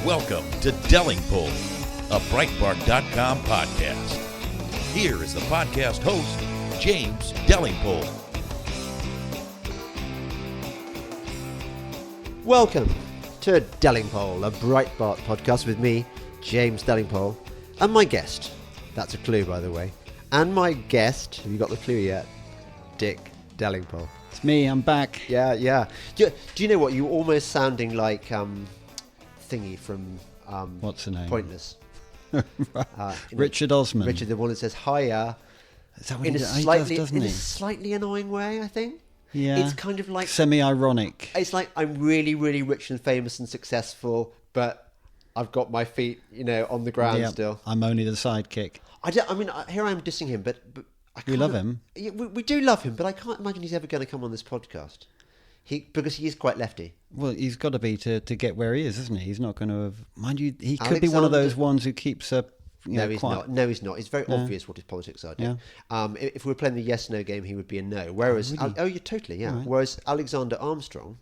Welcome to Delingpole, a Breitbart.com podcast. Here is the podcast host, James Delingpole. Welcome to Delingpole, a Breitbart podcast with me, James Delingpole, and my guest. That's a clue, by the way. And my guest, have you got the clue yet? Dick Delingpole. It's me, I'm back. Yeah. Do you know what? You're almost sounding like Thingy from What's the name? Pointless. Richard Osman. Richard, the one that says hiya. Is that what In he a does? slightly, doesn't in a he? slightly annoying way, I think. Yeah. It's kind of like semi-ironic. It's like I'm really, really rich and famous and successful, but I've got my feet, on the ground Yep. still. I'm only the sidekick. Here I am dissing him, but We love him. Yeah, we do love him, but I can't imagine he's ever going to come on this podcast. Because he is quite lefty. Well, he's got to be to get where he is, isn't he? He's not going to have... Mind you, he could be one of those ones who keeps a... No, he's quiet. not. No, he's not. It's very obvious what his politics are. Yeah. If we were playing the yes/no game, he would be a no. Whereas, really? totally, yeah. Right. Whereas Alexander Armstrong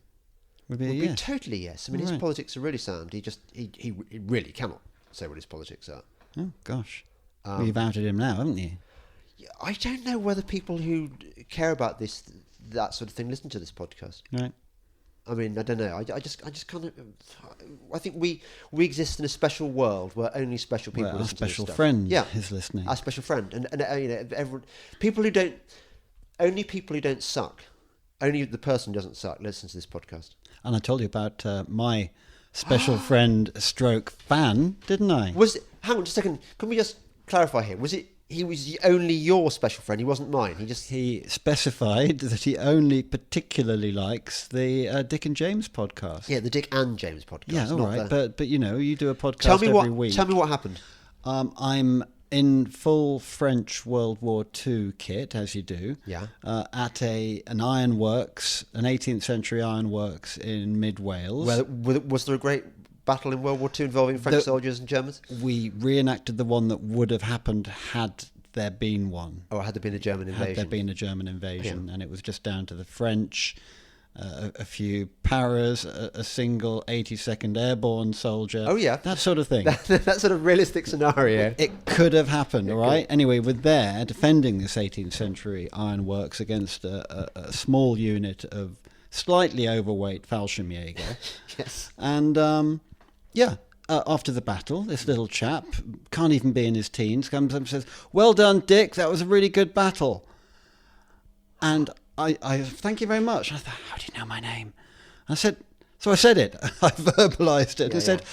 Would be a would yes. be totally yes. I mean, his Right. politics are really sound. He really cannot say what his politics are. Oh, gosh. Well, you've outed him now, haven't you? I don't know whether people who care about that sort of thing listen to this podcast. Right. I mean, I don't know. I just kind of. I think we exist in a special world where only special people Well, our listen to this special stuff. friend is listening. Our special friend, and everyone, people who don't suck, only the person who doesn't suck listens to this podcast. And I told you about my special friend stroke fan, didn't I? Hang on just a second. Can we just clarify here? He was only your special friend. He wasn't mine. He specified that he only particularly likes the Dick and James podcast. Yeah, the Dick and James podcast. Yeah, all right. But you do a podcast Tell every week. Tell me what happened. I'm in full French World War II kit, as you do. Yeah. At an ironworks, an 18th century ironworks in mid Wales. Was there a great battle in World War II involving French soldiers and Germans? We reenacted the one that would have happened had there been one. Or had there been a German invasion? Had there been a German invasion, and it was just down to the French, a few paras, a single 82nd Airborne soldier. Oh, yeah. That sort of thing. that sort of realistic scenario. It could have happened, all right? Anyway, we're there defending this 18th century ironworks against a small unit of slightly overweight Fallschirmjäger. Yes. And, after the battle, this little chap, can't even be in his teens, comes up and says, "Well done, Dick, that was a really good battle." And I thank you very much. I thought, how do you know my name? I said it. I verbalised it. I said,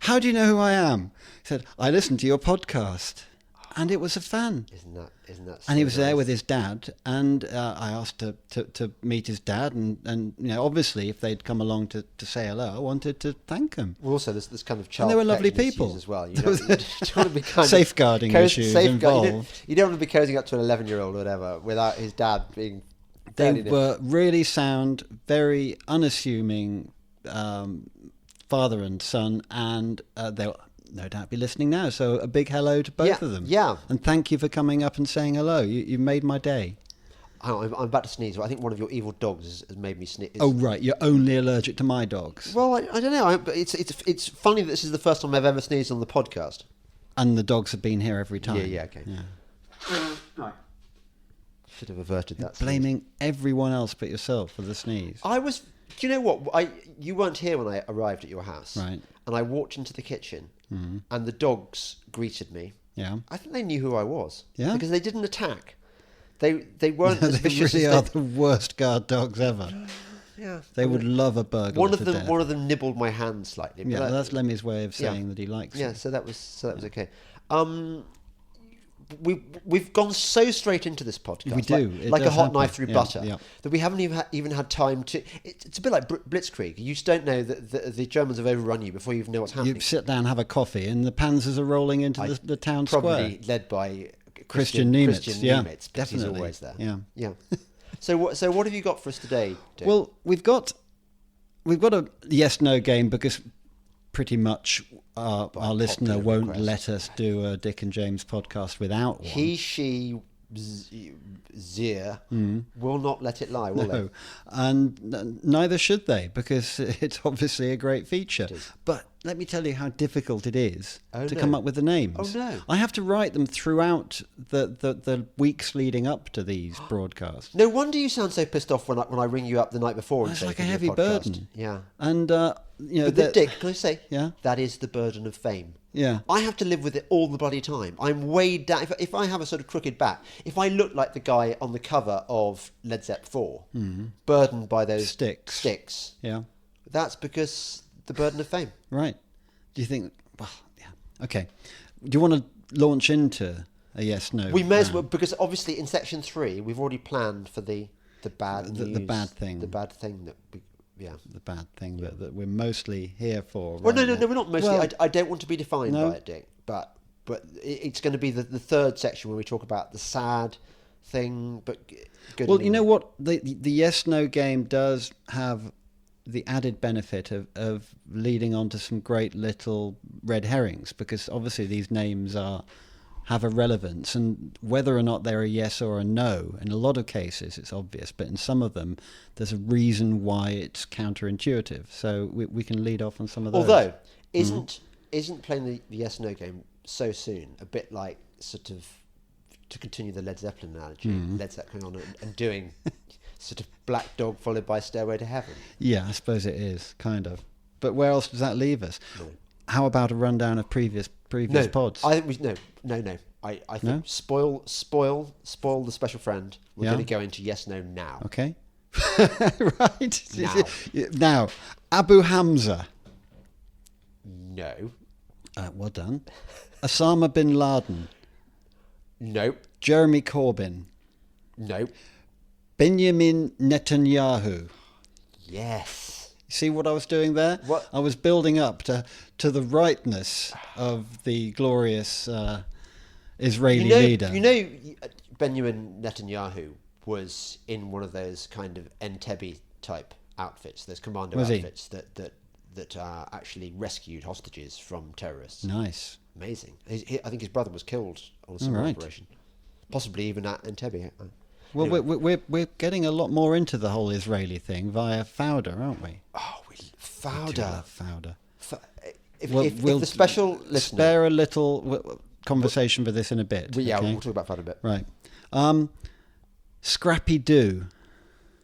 how do you know who I am? He said, I listened to your podcast. And it was a fan. Isn't that? And he was there with his dad, and I asked to meet his dad, and obviously if they'd come along to say hello, I wanted to thank them. Well, also there's this kind of child. And they were lovely protection people issues as well. You don't want to be kind safeguarding issues involved. You don't want to be cozying up to an 11-year-old or whatever without his dad being. They were really sound, very unassuming father and son, and they'll no doubt be listening now. So a big hello to both of them. Yeah. And thank you for coming up and saying hello. You made my day. I'm about to sneeze. I think one of your evil dogs has made me sneeze. Oh, right. You're only allergic to my dogs. Well, I don't know. But it's funny that this is the first time I've ever sneezed on the podcast. And the dogs have been here every time. Yeah, okay. Yeah. Should have averted that. Blaming everyone else but yourself for the sneeze. Do you know what? You weren't here when I arrived at your house. Right. And I walked into the kitchen, and the dogs greeted me. Yeah. I think they knew who I was. Yeah. Because they didn't attack. They weren't as They vicious really as are the worst guard dogs ever. Yeah. They would love a burglar One of to them. death. One of them nibbled my hand slightly. Yeah, but that's Lemmy's way of saying that he likes Yeah. it. So that was okay. We've gone so straight into this podcast. We do. It like a does hot happen. knife through Yeah, butter. yeah. That we haven't even had time to. It's a bit like Blitzkrieg. You just don't know that the Germans have overrun you before you even know what's happening. You sit down, have a coffee, and the panzers are rolling into the town Probably square. led by Christian Niemitz. Niemitz, because definitely. he's always there. Yeah. So what have you got for us today, Dick? Well, we've got a yes/no game because pretty much our listener popular won't request. let us do a Dick and James podcast without one. He, she, Zir will not let it lie, will they? And neither should they, because it's obviously a great feature. It is. But let me tell you how difficult it is Oh, to no. come up with the names. Oh, no. I have to write them throughout the weeks leading up to these broadcasts. No wonder you sound so pissed off when I ring you up the night before and It's say, like a "Can you heavy podcast?" burden. Yeah. And, But Dick, can I say? Yeah? That is the burden of fame. Yeah. I have to live with it all the bloody time. I'm weighed down. If I have a sort of crooked back, if I look like the guy on the cover of Led Zepp 4, burdened by those sticks, Yeah. that's because the burden of fame. Right. Do you think... Well, yeah. Okay. Do you want to launch into a yes/no? We may as round? well, because obviously in section 3, we've already planned for the bad The news. bad thing. The bad thing that we... Yeah. The bad thing that we're mostly here for. Well, right no, now. we're not mostly. Well, I don't want to be defined No. by it, Dick. But it's going to be the third section where we talk about the sad thing. But good. well, you know what? The yes/no game does have the added benefit of leading on to some great little red herrings, because obviously these names have a relevance, and whether or not they're a yes or a no, in a lot of cases it's obvious, but in some of them there's a reason why it's counterintuitive. So we can lead off on some of those. Although isn't playing the yes/no game so soon a bit like sort of, to continue the Led Zeppelin analogy, Led Zeppelin on and doing sort of Black Dog followed by Stairway to Heaven? Yeah, I suppose it is, kind of. But where else does that leave us? No. How about a rundown of previous No, pods? I think we no. I think No? spoil the special friend. We're Yeah? going to go into yes/no now. Okay. Right. Now. Now, Abu Hamza. No. Well done. Osama bin Laden. Nope. Jeremy Corbyn. Nope. Benjamin Netanyahu. Yes. See what I was doing there? What? I was building up to the rightness of the glorious Israeli leader. You know, Benjamin Netanyahu was in one of those kind of Entebbe type outfits, those commando Was he? outfits that actually rescued hostages from terrorists. Nice. Amazing. I think his brother was killed on a similar right. operation, possibly even at Entebbe. Well, Anyway. we're getting a lot more into the whole Israeli thing via Fauda, aren't we? Oh, we Do Fauda. love Fauda. If We'll the special listener, spare a little conversation for this in a bit. yeah, okay? we'll talk about Fauda a bit. Right. Scrappy Doo.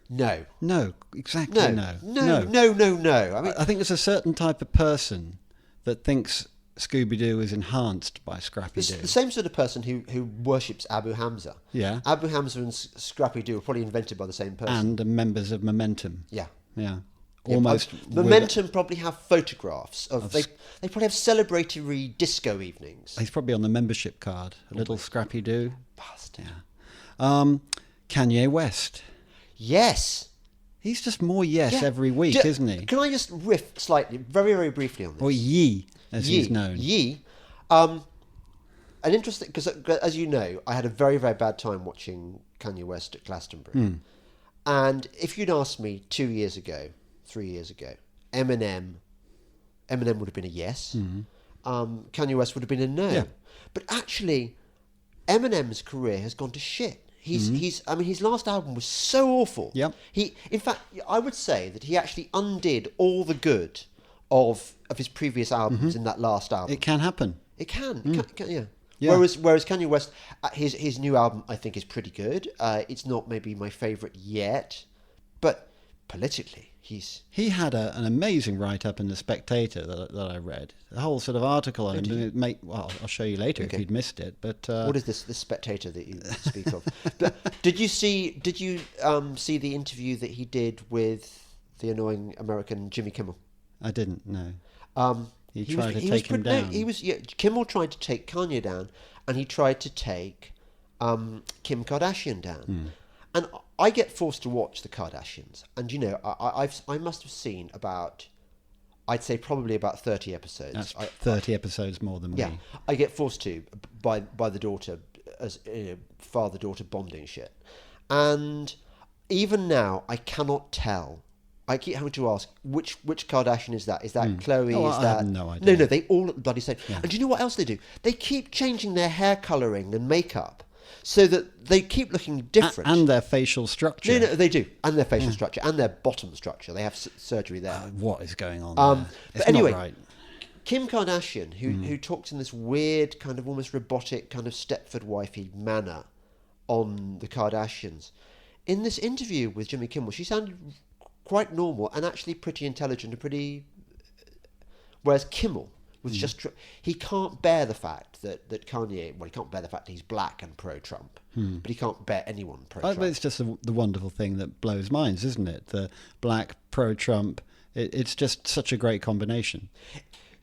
No, No, exactly no. no. I mean, I think there's a certain type of person that thinks Scooby-Doo is enhanced by Scrappy it's Doo. the same sort of person who worships Abu Hamza. Yeah. Abu Hamza and Scrappy Doo were probably invented by the same person. And members of Momentum. Yeah. Yeah. Yeah, Almost. Momentum probably have photographs of they probably have celebratory disco evenings. He's probably on the membership card. A little Scrappy Doo. Bastard. Yeah. Kanye West. Yes. He's just more yes Yeah. every week, isn't he? Can I just riff slightly, very, very briefly on this? Or Yee, as he's known. Yee. An interesting, because as you know, I had a very, very bad time watching Kanye West at Glastonbury. And if you'd asked me 2 years ago, 3 years ago, Eminem would have been a yes. Kanye West would have been a no. Yeah. But actually, Eminem's career has gone to shit. I mean, his last album was so awful. Yep. In fact, I would say that he actually undid all the good of his previous albums in that last album. It can happen. It can, yeah. Yeah. Whereas Kanye West, his new album I think is pretty good. It's not maybe my favourite yet, but politically He had an amazing write-up in The Spectator that I read. The whole sort of article on him. Well, I'll show you later if you'd missed it. But what is this Spectator that you speak of? But did you see the interview that he did with the annoying American Jimmy Kimmel? I didn't know. He He tried was- to he was take him pretty- no, down. he was Kimmel tried to take Kanye down, and he tried to take Kim Kardashian down. And I get forced to watch the Kardashians, and I must have seen about, I'd say probably about 30 episodes. That's 30 episodes more than Yeah, me. I get forced to by the daughter, as father-daughter bonding shit, and even now I cannot tell. I keep having to ask which Kardashian is that? Is that Khloe? Oh, is I that have no idea. No, they all look the bloody same. And do you know what else they do? They keep changing their hair colouring and makeup so that they keep looking different. And their facial structure. No, they do, and their facial structure and their bottom structure. They have surgery there. What is going on there? But It's anyway, not right. Kim Kardashian, who talks in this weird kind of almost robotic kind of Stepford wifey manner on the Kardashians, in this interview with Jimmy Kimmel, she sounded quite normal and actually pretty intelligent and pretty. Whereas Kimmel was just he can't bear the fact that Kanye. Well, he can't bear the fact that he's black and pro-Trump, but he can't bear anyone pro-Trump. It's just the wonderful thing that blows minds, isn't it? The black pro-Trump. It's just such a great combination.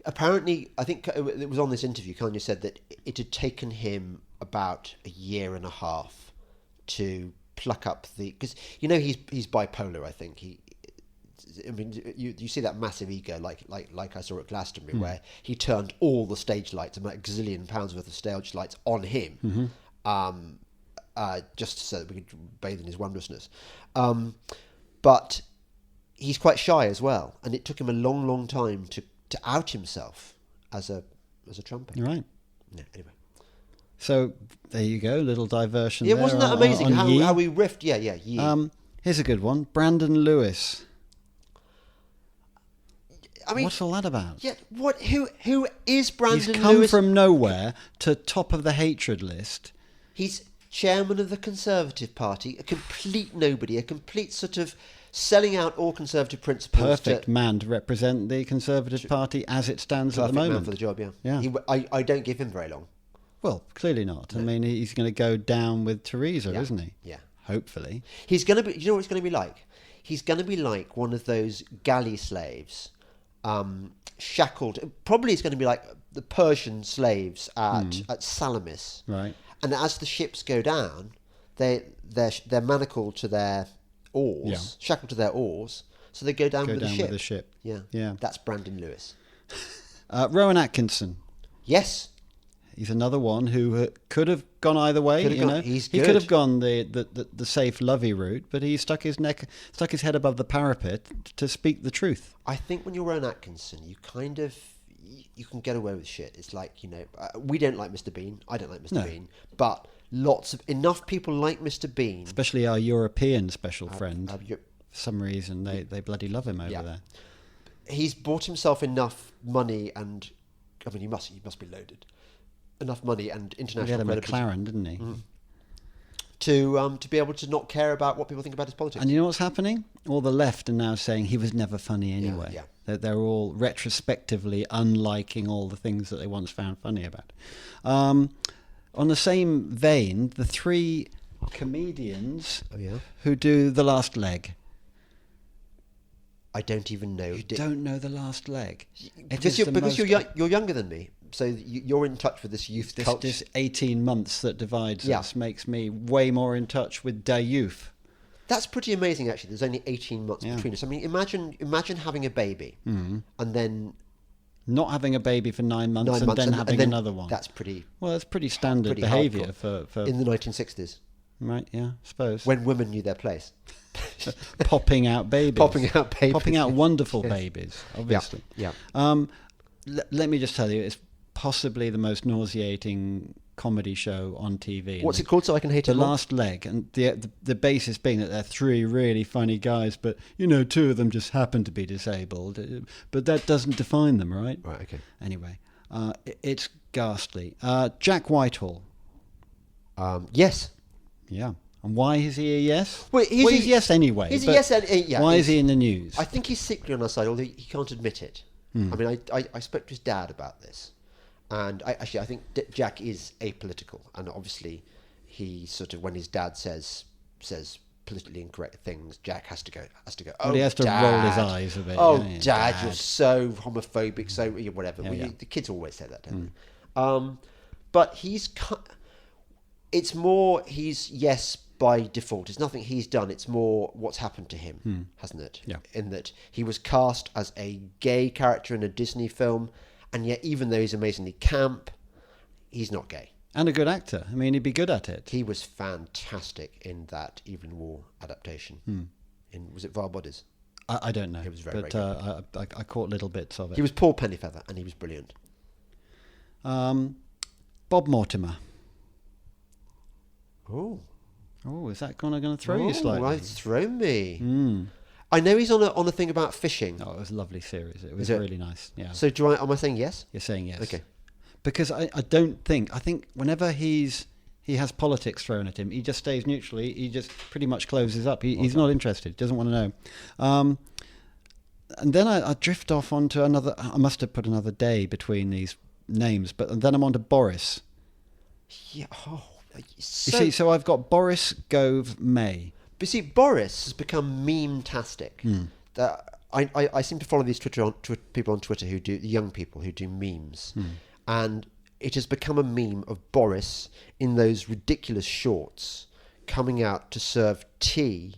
Apparently, I think it was on this interview, Kanye said that it had taken him about a year and a half to pluck up because he's bipolar. I think you see that massive ego like I saw at Glastonbury where he turned all the stage lights, about £1 gazillion worth of stage lights on him, just so that we could bathe in his wondrousness. But he's quite shy as well, and it took him a long time to out himself as a Trumper. Right. Yeah, anyway. So there you go, little diversion. Yeah, wasn't that amazing how we riffed? Yeah, Yee. Here's a good one. Brandon Lewis. I mean, what's all that about? Yeah, what? Who is Brandon Lewis? He's come from nowhere to top of the hatred list. He's chairman of the Conservative Party, a complete nobody, a complete sort of selling out all Conservative principles. Perfect man to represent the Conservative Party as it stands at the moment. Man for the job, yeah. I don't give him very long. Well, clearly not. No. I mean, he's going to go down with Theresa, isn't he? Yeah. Hopefully. He's going to be. You know what he's going to be like? He's going to be like one of those galley slaves, shackled. Probably he's going to be like the Persian slaves at Salamis. Right. And as the ships go down, they're manacled to their oars, shackled to their oars, so they go down with the ship. Yeah. That's Brandon Lewis. Rowan Atkinson. Yes. He's another one who could have gone either way. He could have gone the safe, lovey route, but he stuck his head above the parapet to speak the truth. I think when you're Rowan Atkinson, you can get away with shit. It's like, we don't like Mr. Bean. I don't like Mr. Bean, but enough people like Mr. Bean, especially our European special friend. For some reason, they bloody love him over there. He's bought himself enough money, and I mean, he must be loaded. Enough money and international credibility. He had a McLaren, didn't he? To be able to not care about what people think about his politics. And you know what's happening? All the left are now saying he was never funny anyway. Yeah. They're all retrospectively unliking all the things that they once found funny about. On the same vein, the three comedians who do The Last Leg. I don't even know. You don't know The Last Leg? Because you're younger than me. So you're in touch with this youth culture. This 18 months that divides us makes me way more in touch with their youth. That's pretty amazing, actually. There's only 18 months between us. I mean, imagine having a baby and then not having a baby for 9 months and then having another one. That's pretty. Well, that's pretty standard behaviour for in the 1960s. Right? Yeah, I suppose. When women knew their place. Popping out babies. Popping out wonderful babies. Obviously. Yeah. Let me just tell you, it's possibly the most nauseating comedy show on TV. What's it called so I can hate it? The Last Leg. And the basis being that they're three really funny guys, but, two of them just happen to be disabled. But that doesn't define them, right? Right, okay. Anyway, it's ghastly. Jack Whitehall. Yes. Yeah. And why is he a yes? Well, he's a yes anyway. He's a yes. Why is he in the news? I think he's secretly on our side, although he can't admit it. I mean, I spoke to his dad about this. And I think Jack is apolitical, and obviously, he sort of, when his dad says politically incorrect things, Jack has to go. Oh, well, he has to Dad. roll his eyes a bit. Oh, Dad, you're so homophobic, so whatever. The kids always say that, don't they? But it's more he's yes by default. It's nothing he's done. It's more what's happened to him, hasn't it? Yeah. In that he was cast as a gay character in a Disney film. And yet, even though he's amazingly camp, he's not gay. And a good actor. I mean, he'd be good at it. He was fantastic in that Evelyn Waugh adaptation. Was it Vile Bodies? I don't know. He was very good. I caught little bits of it. He was Paul Pennyfeather, and he was brilliant. Bob Mortimer. Oh, is that going to throw you slightly? It's thrown me. I know he's on a thing about fishing. Oh, it was a lovely series. It was Is it? really nice. Yeah. So am I saying yes? You're saying yes. Okay. Because I think whenever he has politics thrown at him, he just stays neutral. He just pretty much closes up. He's not interested. Doesn't want to know. And then I drift off onto another. I must have put another day between these names, but then I'm on to Boris. Yeah. Oh, You see, so I've got Boris, Gove, May. But see, Boris has become meme-tastic. That I seem to follow these people on Twitter who do, young people who do memes. And it has become a meme of Boris in those ridiculous shorts coming out to serve tea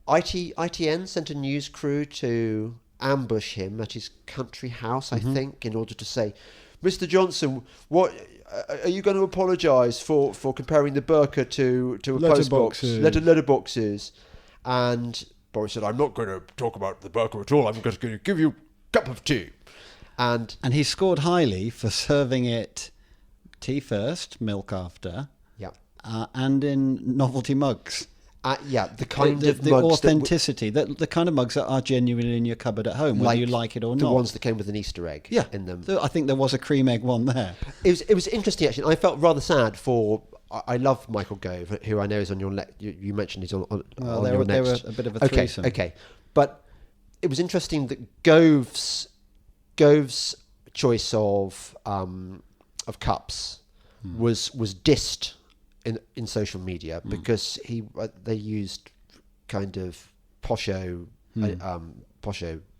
ITN sent a news crew to ambush him at his country house, I think, in order to say, Mr. Johnson, what are you going to apologise for comparing the burqa to a postbox, letterboxes? And Boris said, I'm not going to talk about the burqa at all. I'm just going to give you a cup of tea. And he scored highly for serving it tea first, milk after, and in novelty mugs. The kind of the mugs authenticity, the kind of mugs that are genuinely in your cupboard at home, whether you like it or not. The ones that came with an Easter egg in them. I think there was a cream egg one there. It was interesting, actually. I felt rather sad for... I love Michael Gove, who I know is on your... You mentioned he's on your next... They were a bit of a threesome. Okay. But it was interesting that Gove's choice of cups was dissed in social media because they used kind of posho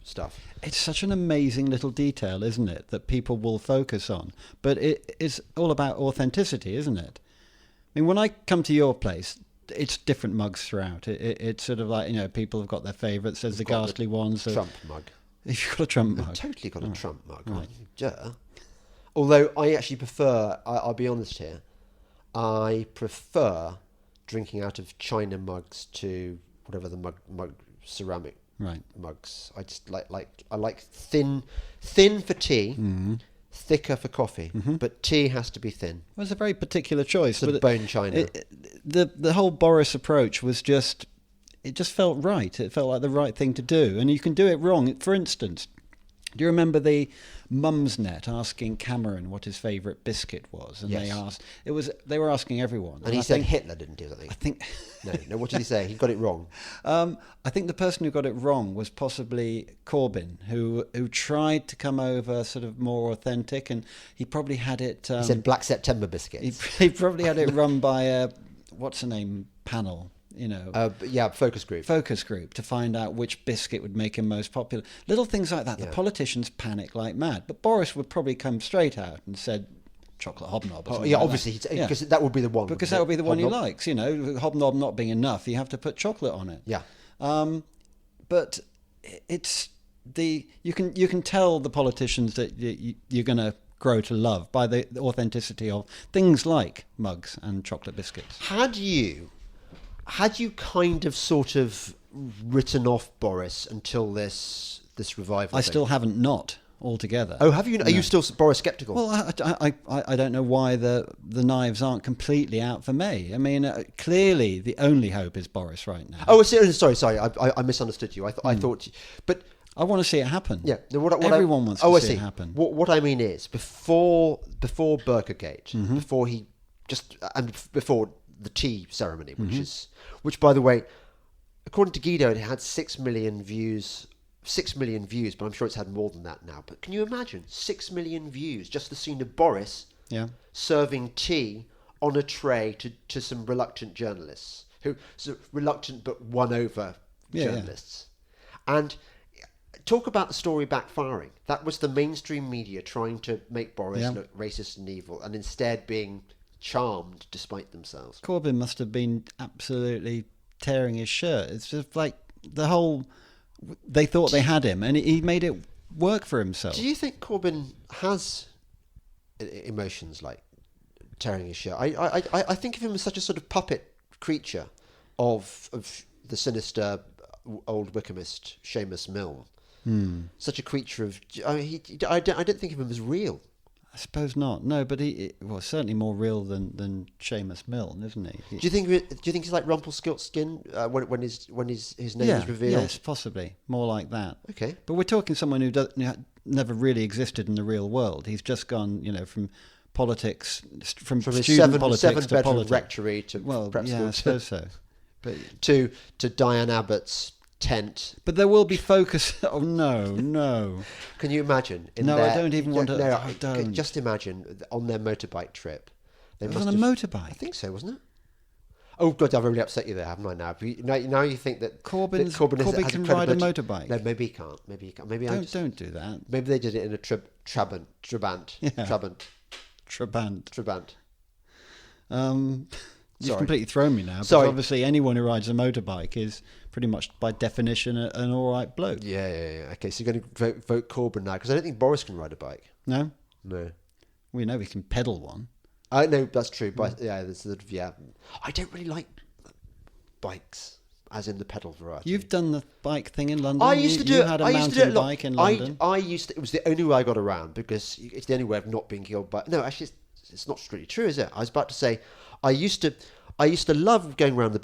stuff. It's such an amazing little detail, isn't it, that people will focus on. But it's all about authenticity, isn't it? I mean, when I come to your place, it's different mugs throughout. It's sort of like, people have got their favourites. There's the ghastly ones. Trump mug. If you've got a Trump mug. I've totally got a Trump mug. Right. Yeah. Although I actually prefer, I'll be honest here, I prefer drinking out of china mugs to whatever the mug ceramic mugs. I just I like thin for tea, thicker for coffee, but tea has to be thin. Well, it's a very particular choice. Sort of bone china. The whole Boris approach was just, it just felt right. It felt like the right thing to do, and you can do it wrong. For instance, do you remember the Mumsnet asking Cameron what his favourite biscuit was? And yes. they were asking everyone. And he said Hitler didn't do that. I think No, what did he say? He got it wrong. I think the person who got it wrong was possibly Corbyn, who tried to come over sort of more authentic, and he probably had it... he said Black September biscuits. He probably had it run by a, what's her name, panel. Focus group to find out which biscuit would make him most popular. Little things like that. The politicians panic like mad. But Boris would probably come straight out and said chocolate hobnob. Obviously, because that would be the one. Because that would be the one he likes. Hobnob not being enough, you have to put chocolate on it. Yeah. But it's you can tell the politicians that you're going to grow to love by the authenticity of things like mugs and chocolate biscuits. Had you kind of sort of written off Boris until this revival? I still haven't not altogether. Oh, have you? Are you still Boris sceptical? Well, I don't know why the knives aren't completely out for May. I mean, clearly the only hope is Boris right now. Oh, sorry. I misunderstood you. I thought, but I want to see it happen. Yeah, everyone wants to see it happen. What I mean is before Burkagate, before the tea ceremony, which by the way, according to Guido, it had 6 million views. 6 million views, but I'm sure it's had more than that now. But can you imagine 6 million views, just the scene of Boris serving tea on a tray to some reluctant journalists, reluctant but won over journalists. And talk about the story backfiring. That was the mainstream media trying to make Boris look racist and evil, and instead being charmed despite themselves. Corbyn must have been absolutely tearing his shirt. It's just like the whole... They thought they had him, and he made it work for himself. Do you think Corbyn has emotions like tearing his shirt? I think of him as such a sort of puppet creature of the sinister old Wickhamist Seamus Milne. Such a creature of... I don't think of him as real. I suppose not. No, but well, certainly more real than Seamus Milne, isn't he? Do you think he's like Rumpelstiltskin when his name is revealed? Yes, possibly more like that. Okay. But we're talking someone who never really existed in the real world. He's just gone, from politics, from his student politics to seven-bedroom politics. rectory to prep school I suppose so. But to Diane Abbott's tent. But there will be focus. Oh no! Can you imagine? I don't even want to. No, I don't. Just imagine on their motorbike trip. It was on a motorbike. I think so, wasn't it? Oh God, I've really upset you there, haven't I? Now you think that Corbyn can ride a motorbike. No, maybe he can't. Maybe don't do that. Maybe they did it in a Trabant. You've completely thrown me now. Because obviously anyone who rides a motorbike is pretty much by definition an all right bloke. Yeah. Okay, so you're going to vote Corbyn now because I don't think Boris can ride a bike. No. We know he can pedal one. I know that's true, but I don't really like bikes, as in the pedal variety. You've done the bike thing in London. I used to do you it. had a I used to do it mountain bike in London. It was the only way I got around because it's the only way of not being killed by. No, actually, it's not really true, is it? I was about to say, I used to love going around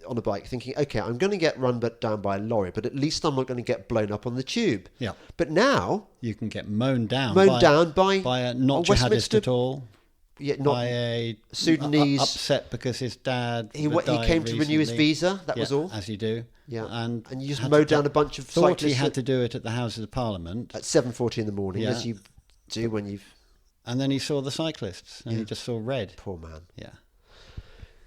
on a bike, thinking, okay, I'm going to get run down by a lorry, but at least I'm not going to get blown up on the tube. Yeah. But now you can get mown down by a not jihadist at all. Yeah, not by a Sudanese upset because his dad he came recently. to renew his visa. That was all. As you do. Yeah, and you just mowed down a bunch of thought cyclists. He had to do it at the Houses of Parliament at 7:40 in the morning, as you do when you've. And then he saw the cyclists, and he just saw red. Poor man. Yeah.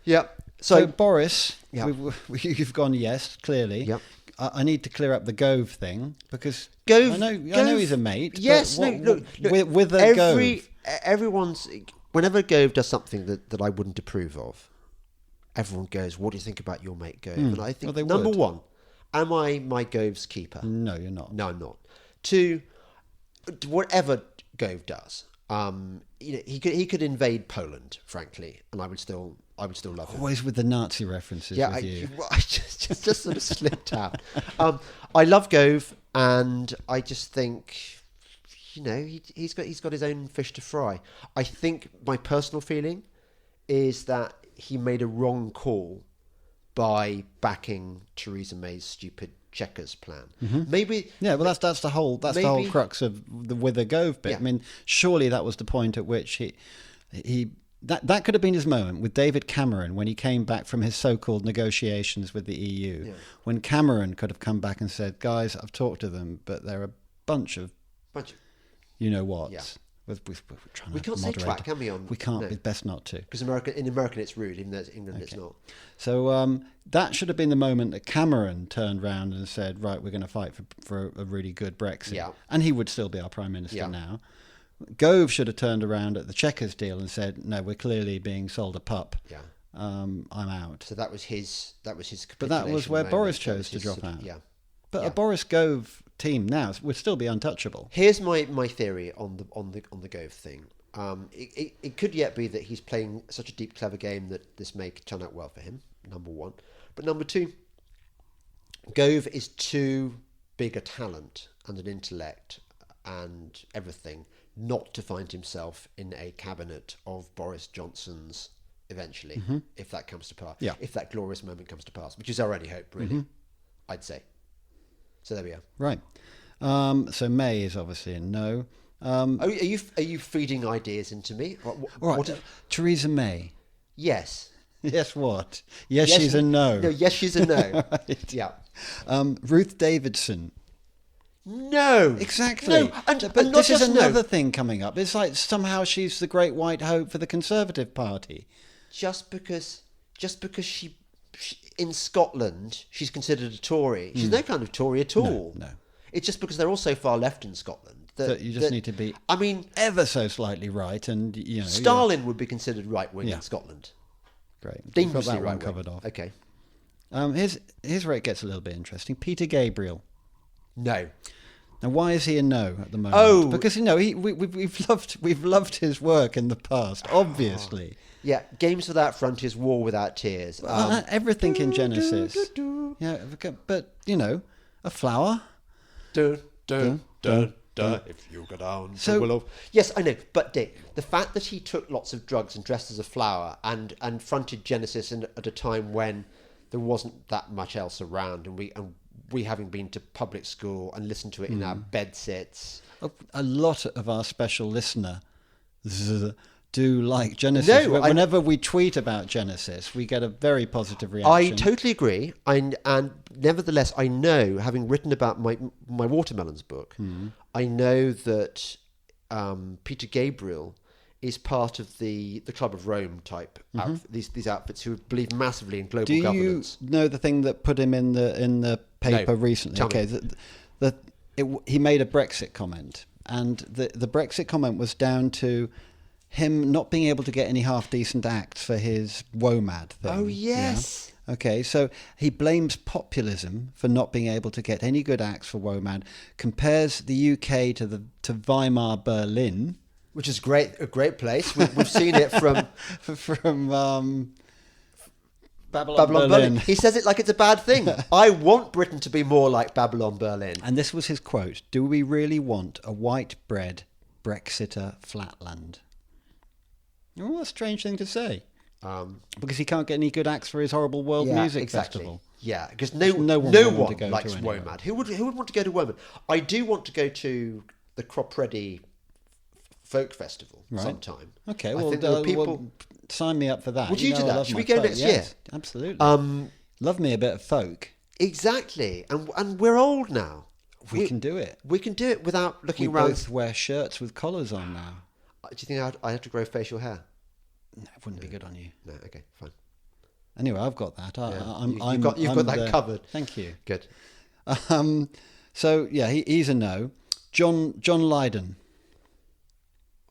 Yeah. So Boris, you've gone yes, clearly. Yep. I need to clear up the Gove thing because Gove. I know he's a mate. Yes. Look, with a Gove. Everyone's. Whenever Gove does something that I wouldn't approve of, everyone goes, "What do you think about your mate Gove?" And I think number one, am I my Gove's keeper? No, you're not. No, I'm not. Two, whatever Gove does, he could invade Poland, frankly, and I would still love him. Always with the Nazi references. Yeah, with you. I just sort of slipped out. I love Gove, and I just think. He's got his own fish to fry. I think my personal feeling is that he made a wrong call by backing Theresa May's stupid Chequers plan. Mm-hmm. Maybe. Yeah, well, that's the whole crux of the with a Gove bit. Yeah. I mean, surely that was the point at which he that could have been his moment with David Cameron when he came back from his so-called negotiations with the EU. Yeah. When Cameron could have come back and said, "Guys, I've talked to them, but they're a bunch of you know what? Yeah. We're trying we can't say twat, can we? We can't. No. It's best not to. Because in American it's rude, even though in England it's not. So that should have been the moment that Cameron turned round and said, "Right, we're going to fight for a really good Brexit." Yeah. And he would still be our Prime Minister now. Gove should have turned around at the Chequers deal and said, "No, we're clearly being sold a pup. Yeah. I'm out." So that was his. But that was where Boris chose to drop out. Yeah. But a Boris Gove team now would still be untouchable. Here's my theory on the Gove thing. It could yet be that he's playing such a deep, clever game that this may turn out well for him. Number one, but number two, Gove is too big a talent and an intellect and everything not to find himself in a cabinet of Boris Johnson's eventually, if that comes to pass. Yeah. If that glorious moment comes to pass, which is our only hope, really. I'd say. So there we are. Right. So May is obviously a no. Are you feeding ideas into me? What Theresa May. Yes. Yes. What? Yes, she's a no. No. Yes, she's a no. Right. Yeah. Ruth Davidson. No. Exactly. No. And this is another thing coming up. It's like somehow she's the great white hope for the Conservative Party. Just because she in Scotland, she's considered a Tory. She's no kind of Tory at all. No. It's just because they're all so far left in Scotland that you just need to be. I mean, ever so slightly right, and Stalin would be considered right wing in Scotland. Great. Dangerously got that right one covered off. Okay. Here's where it gets a little bit interesting. Peter Gabriel. No. Now, why is he a no at the moment? Oh, because we've loved his work in the past, obviously. Yeah, Games Without Frontiers, War Without Tears. Everything in Genesis. Yeah, but a flower. Dun, dun, dun, wonder if you go down So- the willow. Yes, I know. But Dick, the fact that he took lots of drugs and dressed as a flower and fronted Genesis at a time when there wasn't that much else around, and we having been to public school and listened to it in our bed sits. A lot of our special listener do like Genesis. No, Whenever we tweet about Genesis, we get a very positive reaction. I totally agree. And nevertheless, I know, having written about my Watermelons book, I know that Peter Gabriel is part of the Club of Rome type these outfits who believe massively in global governance. Do you know the thing that put him in the paper No. recently? Tell Okay, he made a Brexit comment, and the Brexit comment was down to him not being able to get any half decent acts for his WOMAD thing. Oh, yes. Yeah? Okay, so he blames populism for not being able to get any good acts for WOMAD, compares the UK to Weimar Berlin, Which is a great place. We've seen it from Babylon Berlin. He says it like it's a bad thing. I want Britain to be more like Babylon Berlin. And this was his quote: "Do we really want a white bread Brexiter flatland?" Oh, what a strange thing to say. Because he can't get any good acts for his horrible world music festival. Yeah, because no one likes WOMAD. Who would want to go to WOMAD? I do want to go to the Cropready Folk Festival sometime. Okay, I think there are people. Sign me up for that. Would you do I that? love Should my we go folk. next year? Yes, absolutely. Love me a bit of folk. Exactly, and we're old now. We can do it. We can do it without looking We around. both wear shirts with collars on now. Do you think I have to grow facial hair? No, it wouldn't be good on you. No. Okay. Fine. Anyway, I've got that. You've got that covered. Thank you. Good. So yeah, he's a no. John Lydon.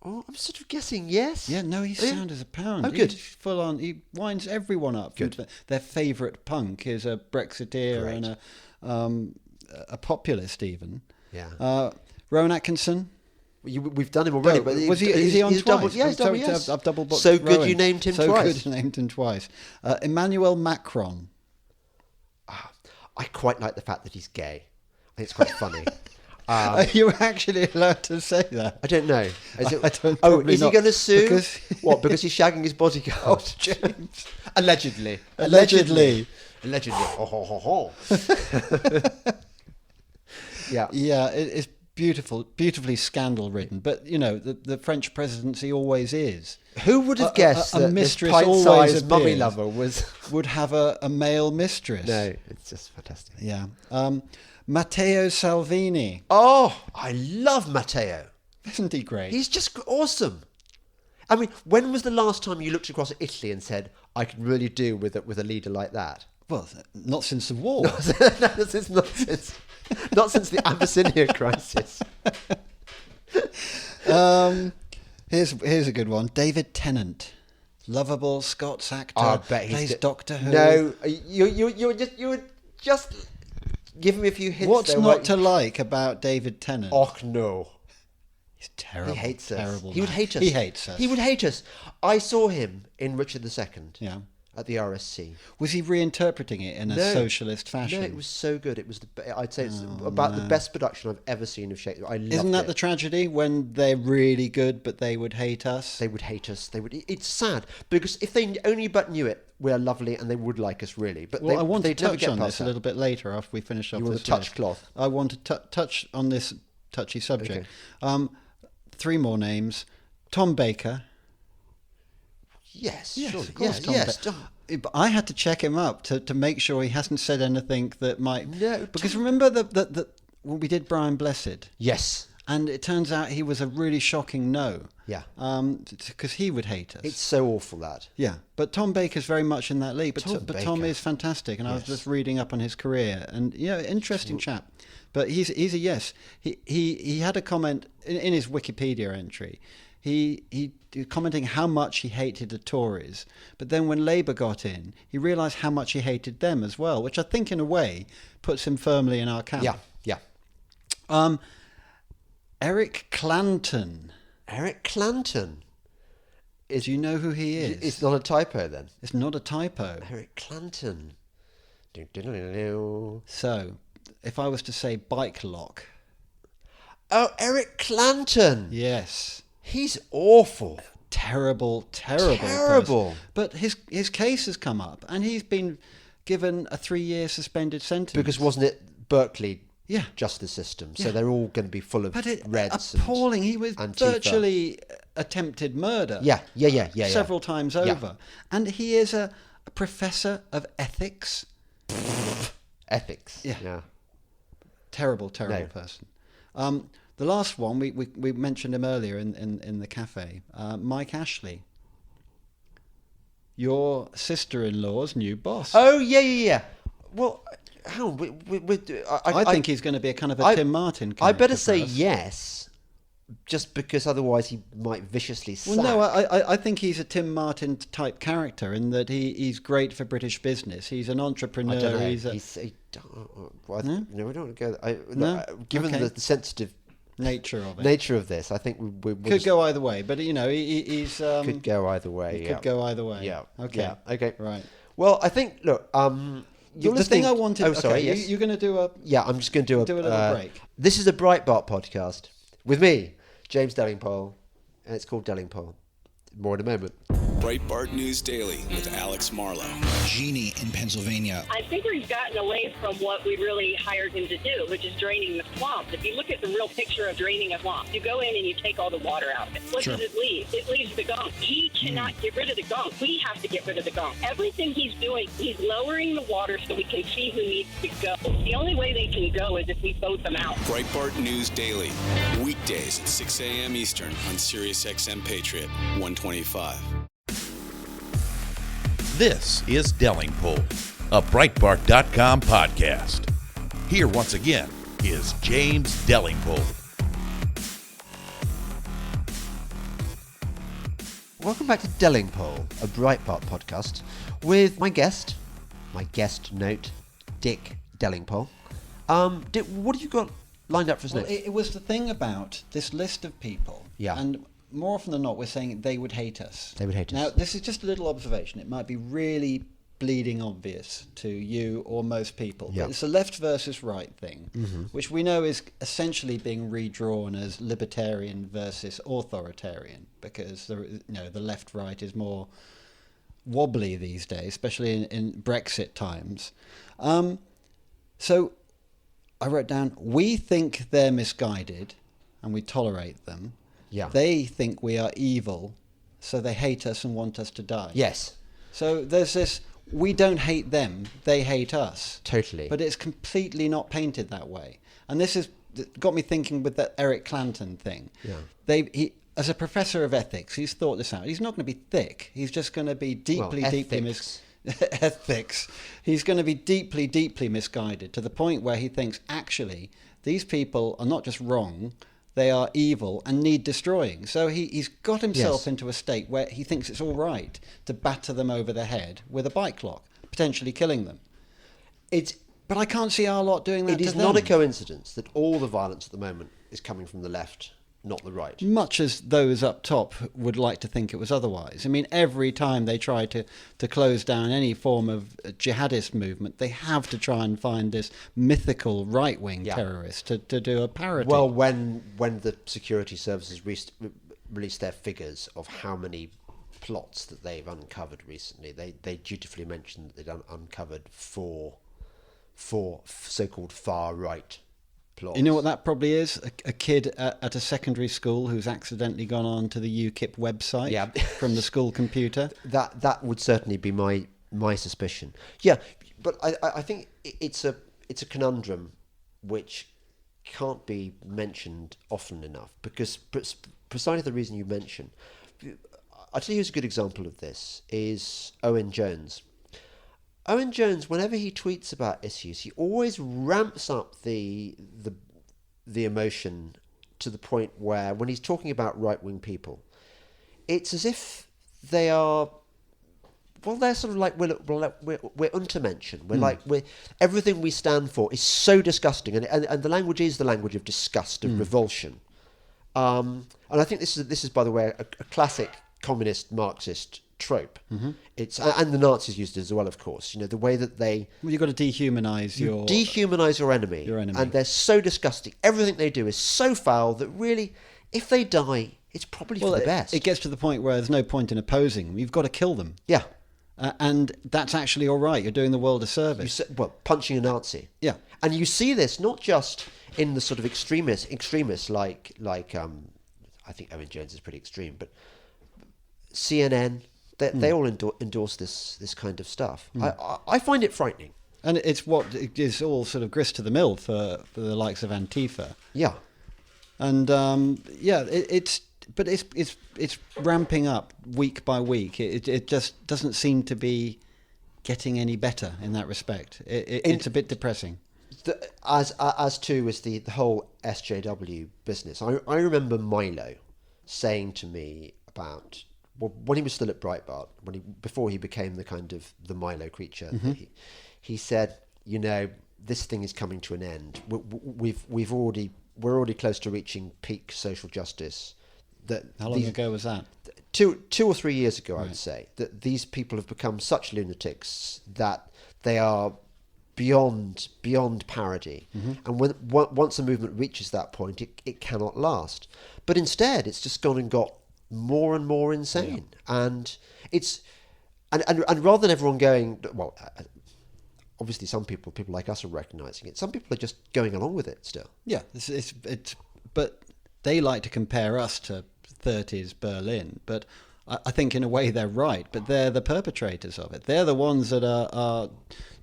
Oh, I'm sort of guessing yes. Yeah, no, he's sound as a pound. Oh, good. He's full on. He winds everyone up. Good. Their favourite punk is a Brexiteer Great. and a populist even. Yeah. Rowan Atkinson. We've done him already, No, but is he on twice? He's double, yes. I've double booked So good Rowan. you named him so twice. So good you named him twice. Emmanuel Macron. I quite like the fact that he's gay. I think it's quite funny. Are you actually allowed to say that? I don't know. Is it, I don't- oh, probably is he not, going to sue? because- What? Because he's shagging his bodyguard? Oh, James. Allegedly. Allegedly. Oh, ho, ho, ho. Yeah. Yeah, it's beautifully scandal-ridden. But, you know, the French presidency always is. Who would have guessed a that mistress this always pint-sized mummy appears. lover was... Would have a male mistress. No, it's just fantastic. Yeah. Matteo Salvini. Oh, I love Matteo. Isn't he great? He's just awesome. I mean, when was the last time you looked across at Italy and said, I could really do with a leader like that? Well, not since the war. not since the Abyssinia crisis. Here's a good one. David Tennant. Lovable Scots actor. I bet he's plays Doctor Who. No, you were just giving me a few hints. What's there, not weren't to you? like about David Tennant? Och, no. He's terrible. He hates us. Terrible. He would man. hate us. He hates us. He would hate us. I saw him in Richard II Yeah. at the RSC. Was he reinterpreting it in a No. socialist fashion? No, it was so good. It was I'd say it's about the best production I've ever seen of Shakespeare. I loved Isn't that it. the tragedy when they're really good but they would hate us? They would hate us. It's sad because if they only but knew it, we're lovely and they would like us really. But Well, I want to they'd never touch get on past this a that. little bit later after we finish off You want this to touch list. cloth? I want to touch on this touchy subject. Okay. 3 more names. Tom Baker. Yes, Yes, surely. of course, Tom yes. Baker. But I had to check him up to make sure he hasn't said anything that might... No, Because remember that when we did Brian Blessed, Yes. and it turns out he was a really shocking no. Yeah. Because he would hate us. It's so awful that. Yeah, but Tom Baker's very much in that league. But Tom Tom Baker. is fantastic, and I was Yes. just reading up on his career, and interesting chap. But he's a yes. He had a comment in his Wikipedia entry. He commenting how much he hated the Tories, but then when Labour got in, he realised how much he hated them as well, which I think in a way puts him firmly in our camp. Yeah. Eric Clanton. Eric Clanton. Do you know who he is? It's not a typo then. It's not a typo. Eric Clanton. Do-do-do-do-do. So, if I was to say bike lock, Oh, Eric Clanton. Yes. He's awful. Terrible Terrible. person. But his case has come up, and he's been given a 3-year suspended sentence. Because wasn't it Berkeley Yeah. justice system? So Yeah. they're all going to be full of Reds. Appalling. He was Antifa. virtually attempted murder. Yeah. Several times over. And he is a professor of ethics. Ethics. Yeah. Terrible person. The last one, we mentioned him earlier in the cafe, Mike Ashley. Your sister-in-law's new boss. Oh, yeah. Well, how? I think he's going to be a kind of a Tim Martin character. I better say for us. yes, just because otherwise he might viciously sack. Well, no, I think he's a Tim Martin type character in that he's great for British business. He's an entrepreneur. I don't know. No? We don't go. No? Given Okay. the sensitive Nature of it. nature of this, I think we Could go either way, but he's could go either way. He could go either way. Yeah. Okay. Yeah. Okay. Right. Well, I think. Look. The thing I wanted. Oh, sorry. Okay, Yes. you're going to do a. Yeah, I'm just going to Do a little break. This is a Breitbart podcast with me, James Delingpole, and it's called Delingpole. More in a moment. Breitbart News Daily with Alex Marlowe. Jeannie in Pennsylvania. I think he's gotten away from what we really hired him to do, which is draining the swamp. If you look at the real picture of draining a swamp, you go in and you take all the water out of it. What does it leave? It leaves the gunk. He cannot get rid of the gunk. We have to get rid of the gunk. Everything he's doing, he's lowering the water so we can see who needs to go. The only way they can go is if we vote them out. Breitbart News Daily. Weekdays at 6 a.m. Eastern on Sirius XM Patriot 125. This is Delingpole, a Breitbart.com podcast. Here once again is James Delingpole. Welcome back to Delingpole, a Breitbart podcast, with my guest note, Dick Delingpole. Dick, what have you got lined up for us Well, next? it was the thing about this list of people. Yeah. And more often than not, we're saying they would hate us. They would hate us. Now, this is just a little observation. It might be really bleeding obvious to you or most people. Yeah. But it's a left versus right thing, which we know is essentially being redrawn as libertarian versus authoritarian, because the left-right is more wobbly these days, especially in Brexit times. So I wrote down, we think they're misguided and we tolerate them. Yeah. They think we are evil, so they hate us and want us to die. Yes, So there's this, we don't hate them, they hate us. totally. But it's completely not painted that way. And this has got me thinking with that Eric Clanton thing. Yeah. He, as a professor of ethics, he's thought this out. He's not going to be thick. He's just going to be deeply ethics. He's going to be deeply misguided to the point where he thinks, actually, these people are not just wrong, they are evil and need destroying. So he's got himself Yes. into a state where he thinks it's all right to batter them over the head with a bike lock, potentially killing them. But I can't see our lot doing that It to is them. not a coincidence that all the violence at the moment is coming from the left, not the right. Much as those up top would like to think it was otherwise. I mean, every time they try to close down any form of jihadist movement, they have to try and find this mythical right-wing terrorist to do a parody. Well, when the security services released their figures of how many plots that they've uncovered recently, they dutifully mentioned that they'd uncovered four so-called far-right plots. You know what that probably is? A kid at a secondary school who's accidentally gone on to the UKIP website from the school computer. That would certainly be my suspicion. Yeah, but I think it's a conundrum which can't be mentioned often enough, because precisely the reason you mention. I'll tell you who's a good example of this is Owen Jones. Owen Jones, whenever he tweets about issues, he always ramps up the emotion to the point where, when he's talking about right-wing people, it's as if they are, well, they're sort of like, we're Untermenschen. We're everything we stand for is so disgusting, and the language is the language of disgust and revulsion. And I think this is by the way a classic communist Marxist trope. It's and the Nazis used it as well, of course. The way that You've got to dehumanize your enemy. Your enemy. And they're so disgusting. Everything they do is so foul that really, if they die, it's probably for the best. It gets to the point where there's no point in opposing them. You've got to kill them. Yeah. And that's actually all right. You're doing the world a service. Punching a Nazi. Yeah. And you see this not just in the sort of extremists like I think Owen Jones is pretty extreme, but CNN, they all endorse this kind of stuff. I find it frightening. And it is all sort of grist to the mill for the likes of Antifa. Yeah. And it's ramping up week by week. It just doesn't seem to be getting any better in that respect. It's a bit depressing. As too is the whole SJW business. I remember Milo saying to me about when he was still at Breitbart, before he became the kind of the Milo creature. He said, this thing is coming to an end. We're already close to reaching peak social justice. How long ago was that? 2 or 3 years ago, I would say, that these people have become such lunatics that they are beyond parody. And once a movement reaches that point, it cannot last. But instead, it's just gone and got more and more insane. And it's and rather than everyone going, well, obviously some people like us are recognising it. Some people are just going along with it still. Yeah, it's but they like to compare us to 30s Berlin, but I think in a way they're right, but they're the perpetrators of it. They're the ones that are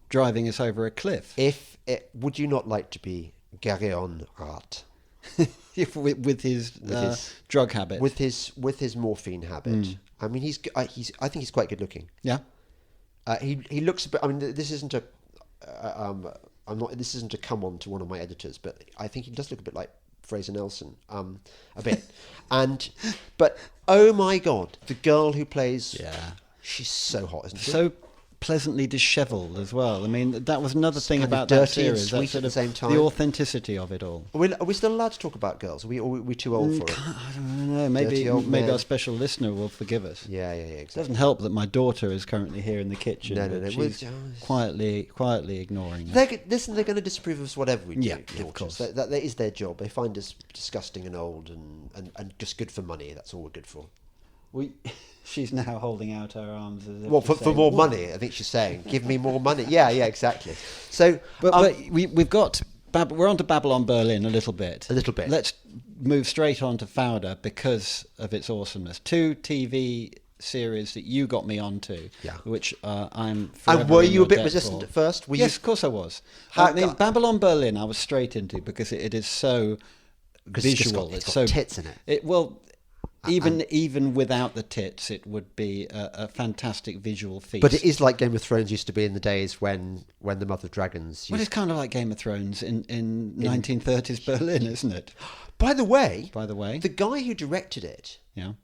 driving us over a cliff. Would you not like to be Garion Rat? with his drug habit, with his morphine habit. I mean, I think he's quite good looking. Yeah, he looks a bit. I mean, this isn't a come on to one of my editors, but I think he does look a bit like Fraser Nelson, a bit. But oh my God, the girl who plays, she's so hot, isn't she? So pleasantly dishevelled as well. I mean, that was another thing kind of about that dirty and series. sweet that at the same time. The authenticity of it all. Are we still allowed to talk about girls? Are we too old for it? I don't know. Maybe our special listener will forgive us. Yeah, exactly. It doesn't help that my daughter is currently here in the kitchen. No. She's quietly ignoring us. They're going to disapprove of us whatever we do. Yeah, of course. That is their job. They find us disgusting and old and just good for money. That's all we're good for. She's now holding out her arms as if for more money. I think she's saying, "Give me more money." Yeah, exactly. So, but we've got we're on to Babylon Berlin a little bit. Let's move straight on to Fauda because of its awesomeness. 2 TV series that you got me onto, which I'm. And were you a bit resistant at first? Yes, of course I was. Babylon Berlin, I was straight into because it is so visual. It's got tits in it. Even without the tits, it would be a fantastic visual feast. But it is like Game of Thrones used to be in the days when the Mother of Dragons... Well, it's kind of like Game of Thrones in 1930s Berlin, isn't it? By the way, the guy who directed it... Yeah.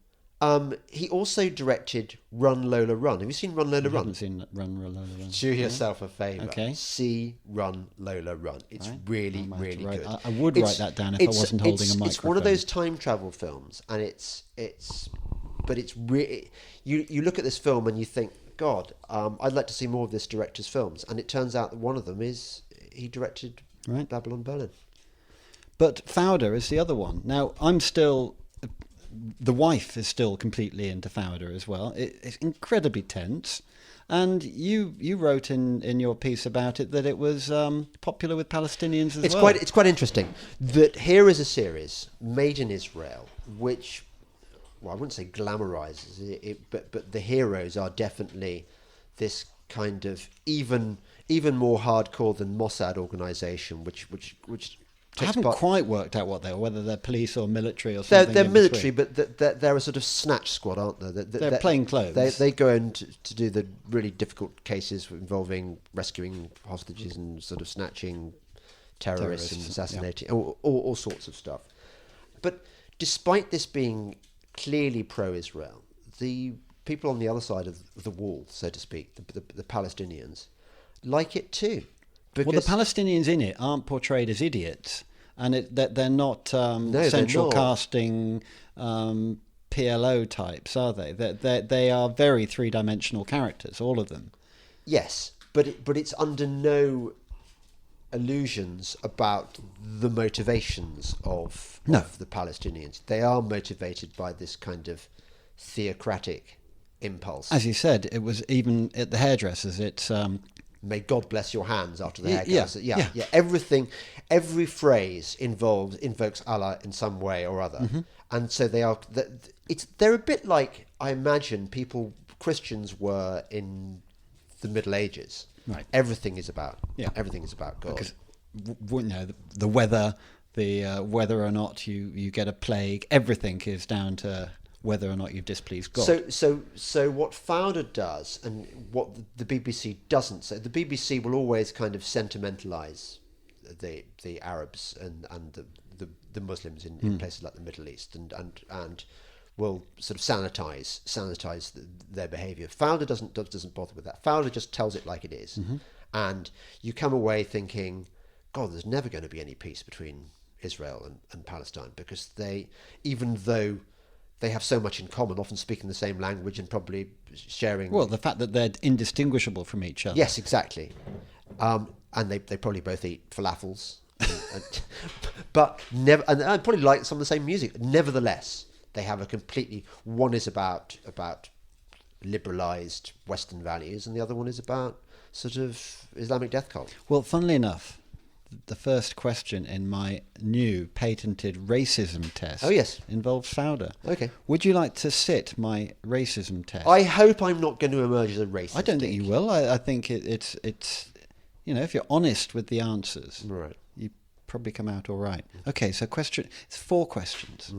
He also directed Run Lola Run. Have you seen Run Lola Run? I haven't seen Run Lola Run. Do yourself a favour. Okay. See Run Lola Run. It's really good. I would write that down if I wasn't holding a microphone. It's one of those time travel films, and it's really... You look at this film and you think, God, I'd like to see more of this director's films. And it turns out that one of them is he directed Babylon Berlin. But Fauda is the other one. Now, I'm still... The wife is still completely into Fauda as well. It's incredibly tense. And you wrote in your piece about it that it was popular with Palestinians as well. It's quite interesting that here is a series made in Israel, which, well, I wouldn't say glamorizes it, but the heroes are definitely this kind of even more hardcore than Mossad organization, which I haven't quite worked out what they are, whether they're police or military or something. They're military, but they're a sort of snatch squad, aren't they? They're plain clothes. They go in to do the really difficult cases involving rescuing hostages and sort of snatching terrorists and assassinating, all sorts of stuff. But despite this being clearly pro-Israel, the people on the other side of the wall, so to speak, the Palestinians, like it too. Well, the Palestinians in it aren't portrayed as idiots, and they're not central casting PLO types, are they? They are very three-dimensional characters, all of them. Yes, but it's under no illusions about the motivations of the Palestinians. They are motivated by this kind of theocratic impulse. As you said, it was even at the hairdressers. It's may God bless your hands after the Yeah, haircut. yeah. Everything, every phrase invokes Allah in some way or other, and so they're a bit like, I imagine, Christians were in the Middle Ages. Right. Everything is about God. Because the weather, whether or not you get a plague, everything is down to whether or not you've displeased God. So what Fowler does, and what the BBC doesn't say, the BBC will always kind of sentimentalise the Arabs and the Muslims in places like the Middle East, and will sort of sanitize their behaviour. Fowler doesn't bother with that. Fowler just tells it like it is, and you come away thinking, God, there's never going to be any peace between Israel and Palestine, because even though they have so much in common, often speaking the same language and probably sharing... Well, the fact that they're indistinguishable from each other. Yes, exactly. And they probably both eat falafels. But never... And probably like some of the same music. Nevertheless, they have a completely... One is about liberalised Western values, and the other one is about sort of Islamic death cult. Well, funnily enough, the first question in my new patented racism test involves Fowler. Okay. Would you like to sit my racism test? I hope I'm not going to emerge as a racist. I don't think you will. I think it's if you're honest with the answers, right, you probably come out all right. Okay, so it's 4 questions.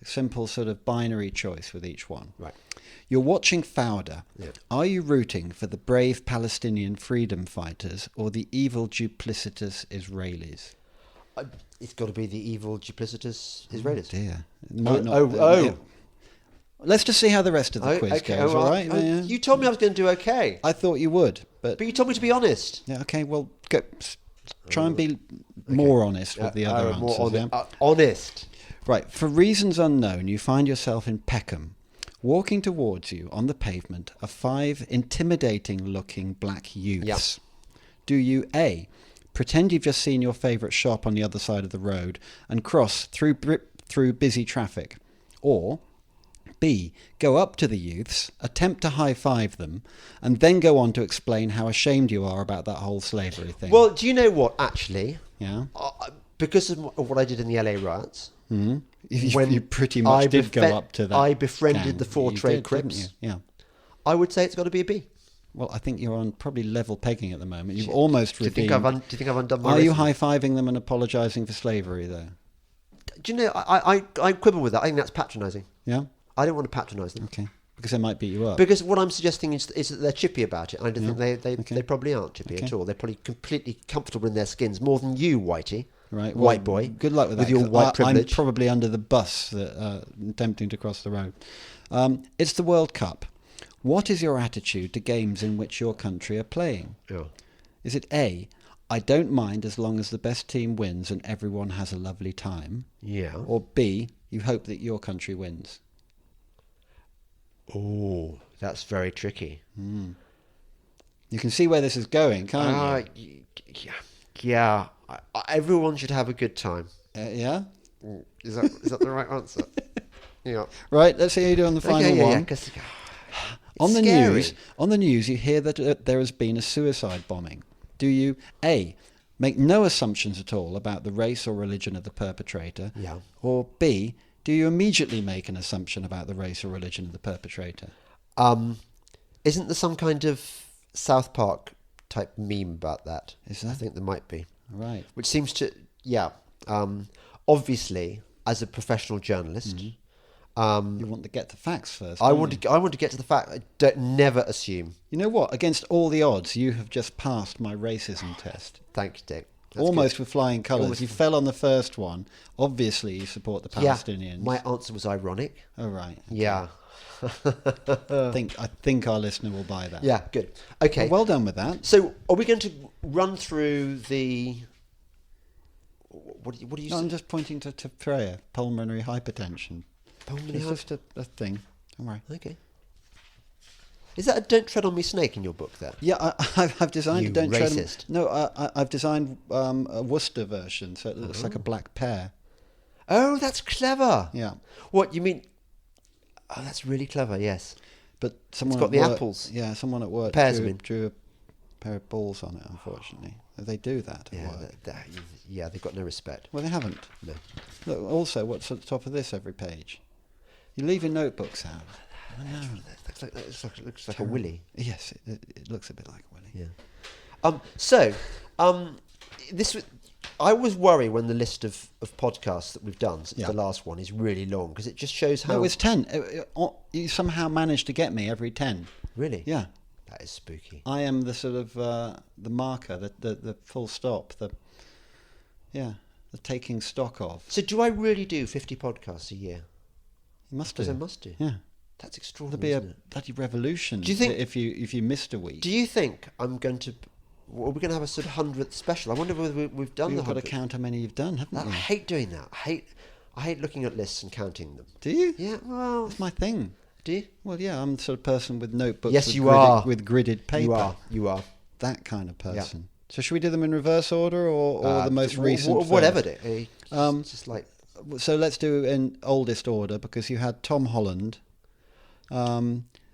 A simple sort of binary choice with each one. Right. You're watching Fowler. Yeah. Are you rooting for the brave Palestinian freedom fighters or the evil, duplicitous Israelis? It's got to be the evil, duplicitous Israelis. Oh dear. Yeah. Let's just see how the rest of the quiz goes, all right? Yeah. You told me I was going to do okay. I thought you would, but you told me to be honest. Yeah, okay, well, go. Try and be more honest with the other answers. Honest. Right, for reasons unknown, you find yourself in Peckham. Walking towards you on the pavement are 5 intimidating-looking black youths. Yeah. Do you A, pretend you've just seen your favourite shop on the other side of the road and cross through busy traffic? Or B, go up to the youths, attempt to high-five them, and then go on to explain how ashamed you are about that whole slavery thing? Well, do you know what, actually? Yeah? Because of what I did in the LA riots... Mm-hmm. You pretty much did go up to that. I befriended the 4 trade Crips. Yeah. I would say it's got to be a B. Well, I think you're on probably level pegging at the moment. You've almost redeemed... Do you think I've undone my Are racism? you high-fiving them and apologising for slavery, though? Do you know, I quibble with that. I think that's patronising. Yeah? I don't want to patronise them. Okay. Because they might beat you up. Because what I'm suggesting is that they're chippy about it. I don't think they probably aren't chippy at all. They're probably completely comfortable in their skins, more than you, Whitey. Right, white boy. Good luck with that. Your white privilege. I'm probably under the bus attempting to cross the road. It's the World Cup. What is your attitude to games in which your country are playing? Yeah. Is it A, I don't mind as long as the best team wins and everyone has a lovely time? Yeah. Or B, you hope that your country wins? Oh, that's very tricky. You can see where this is going, can't you? Yeah. Everyone should have a good time. Yeah? Is that the right answer? Yeah. Right, let's see how you do on the final one. On the news, you hear that there has been a suicide bombing. Do you A, make no assumptions at all about the race or religion of the perpetrator? Yeah. Or B, do you immediately make an assumption about the race or religion of the perpetrator? Isn't there some kind of South Park type meme about that? Is there? I think there might be. Right. Which seems to, obviously, as a professional journalist, you want to get the facts first. I want to get to the fact. Never assume. You know what? Against all the odds, you have just passed my racism test. Thank you, Dick. That's Almost good. with flying colours. You fell on the first one. Obviously, you support the Palestinians. Yeah, my answer was ironic. Oh, right. Okay. Yeah. I think our listener will buy that. Yeah, good. Okay. Well done with that. So, are we going to run through the... What do you No, say? I'm just pointing to prayer, pulmonary hypertension. Pulmonary It's just a thing. Don't worry. Okay. Is that a "Don't Tread on Me" snake in your book there? Yeah, I've designed You a don't tread. racist. No, I've designed a Worcester version, so it looks like a black pear. Oh, that's clever. Yeah, What, you mean... Oh, that's really clever, yes. but someone got at the work, apples. Yeah, someone at work Pears, I mean. drew a pair of balls on it. Unfortunately, they do that at Yeah, work. yeah, they've got no respect. Well, they haven't. No. Look, also, what's at the top of this every page? You're leaving notebooks out. I know. Looks like a willy. Yes, it looks a bit like a willy. Yeah. This was... I was worried when the list of podcasts that we've done, Yeah. the last one, is really long, because it just shows how... No, it's 10. You somehow managed to get me every 10. Really? Yeah. That is spooky. I am the sort of the marker, the full stop, the taking stock of. So do I really do 50 podcasts a year? You must Because do. I must do. Yeah. That's There'll extraordinary, be a isn't it? bloody revolution. Do you think- if you missed a week? Do you think I'm going to... Are we going to have a sort of 100th special? I wonder whether we've done You've the got to 100th. count how many you've done, haven't I you? hate doing that. I hate looking at lists and counting them. Do you? Yeah, well... That's my thing. Do you? Well, yeah, I'm the sort of person with notebooks. Yes, with you gridded, are. with gridded paper. You are. That kind of person. So should we do them in reverse order or the most recent? Whatever. first? It's just like... So let's do in oldest order because you had Tom Holland.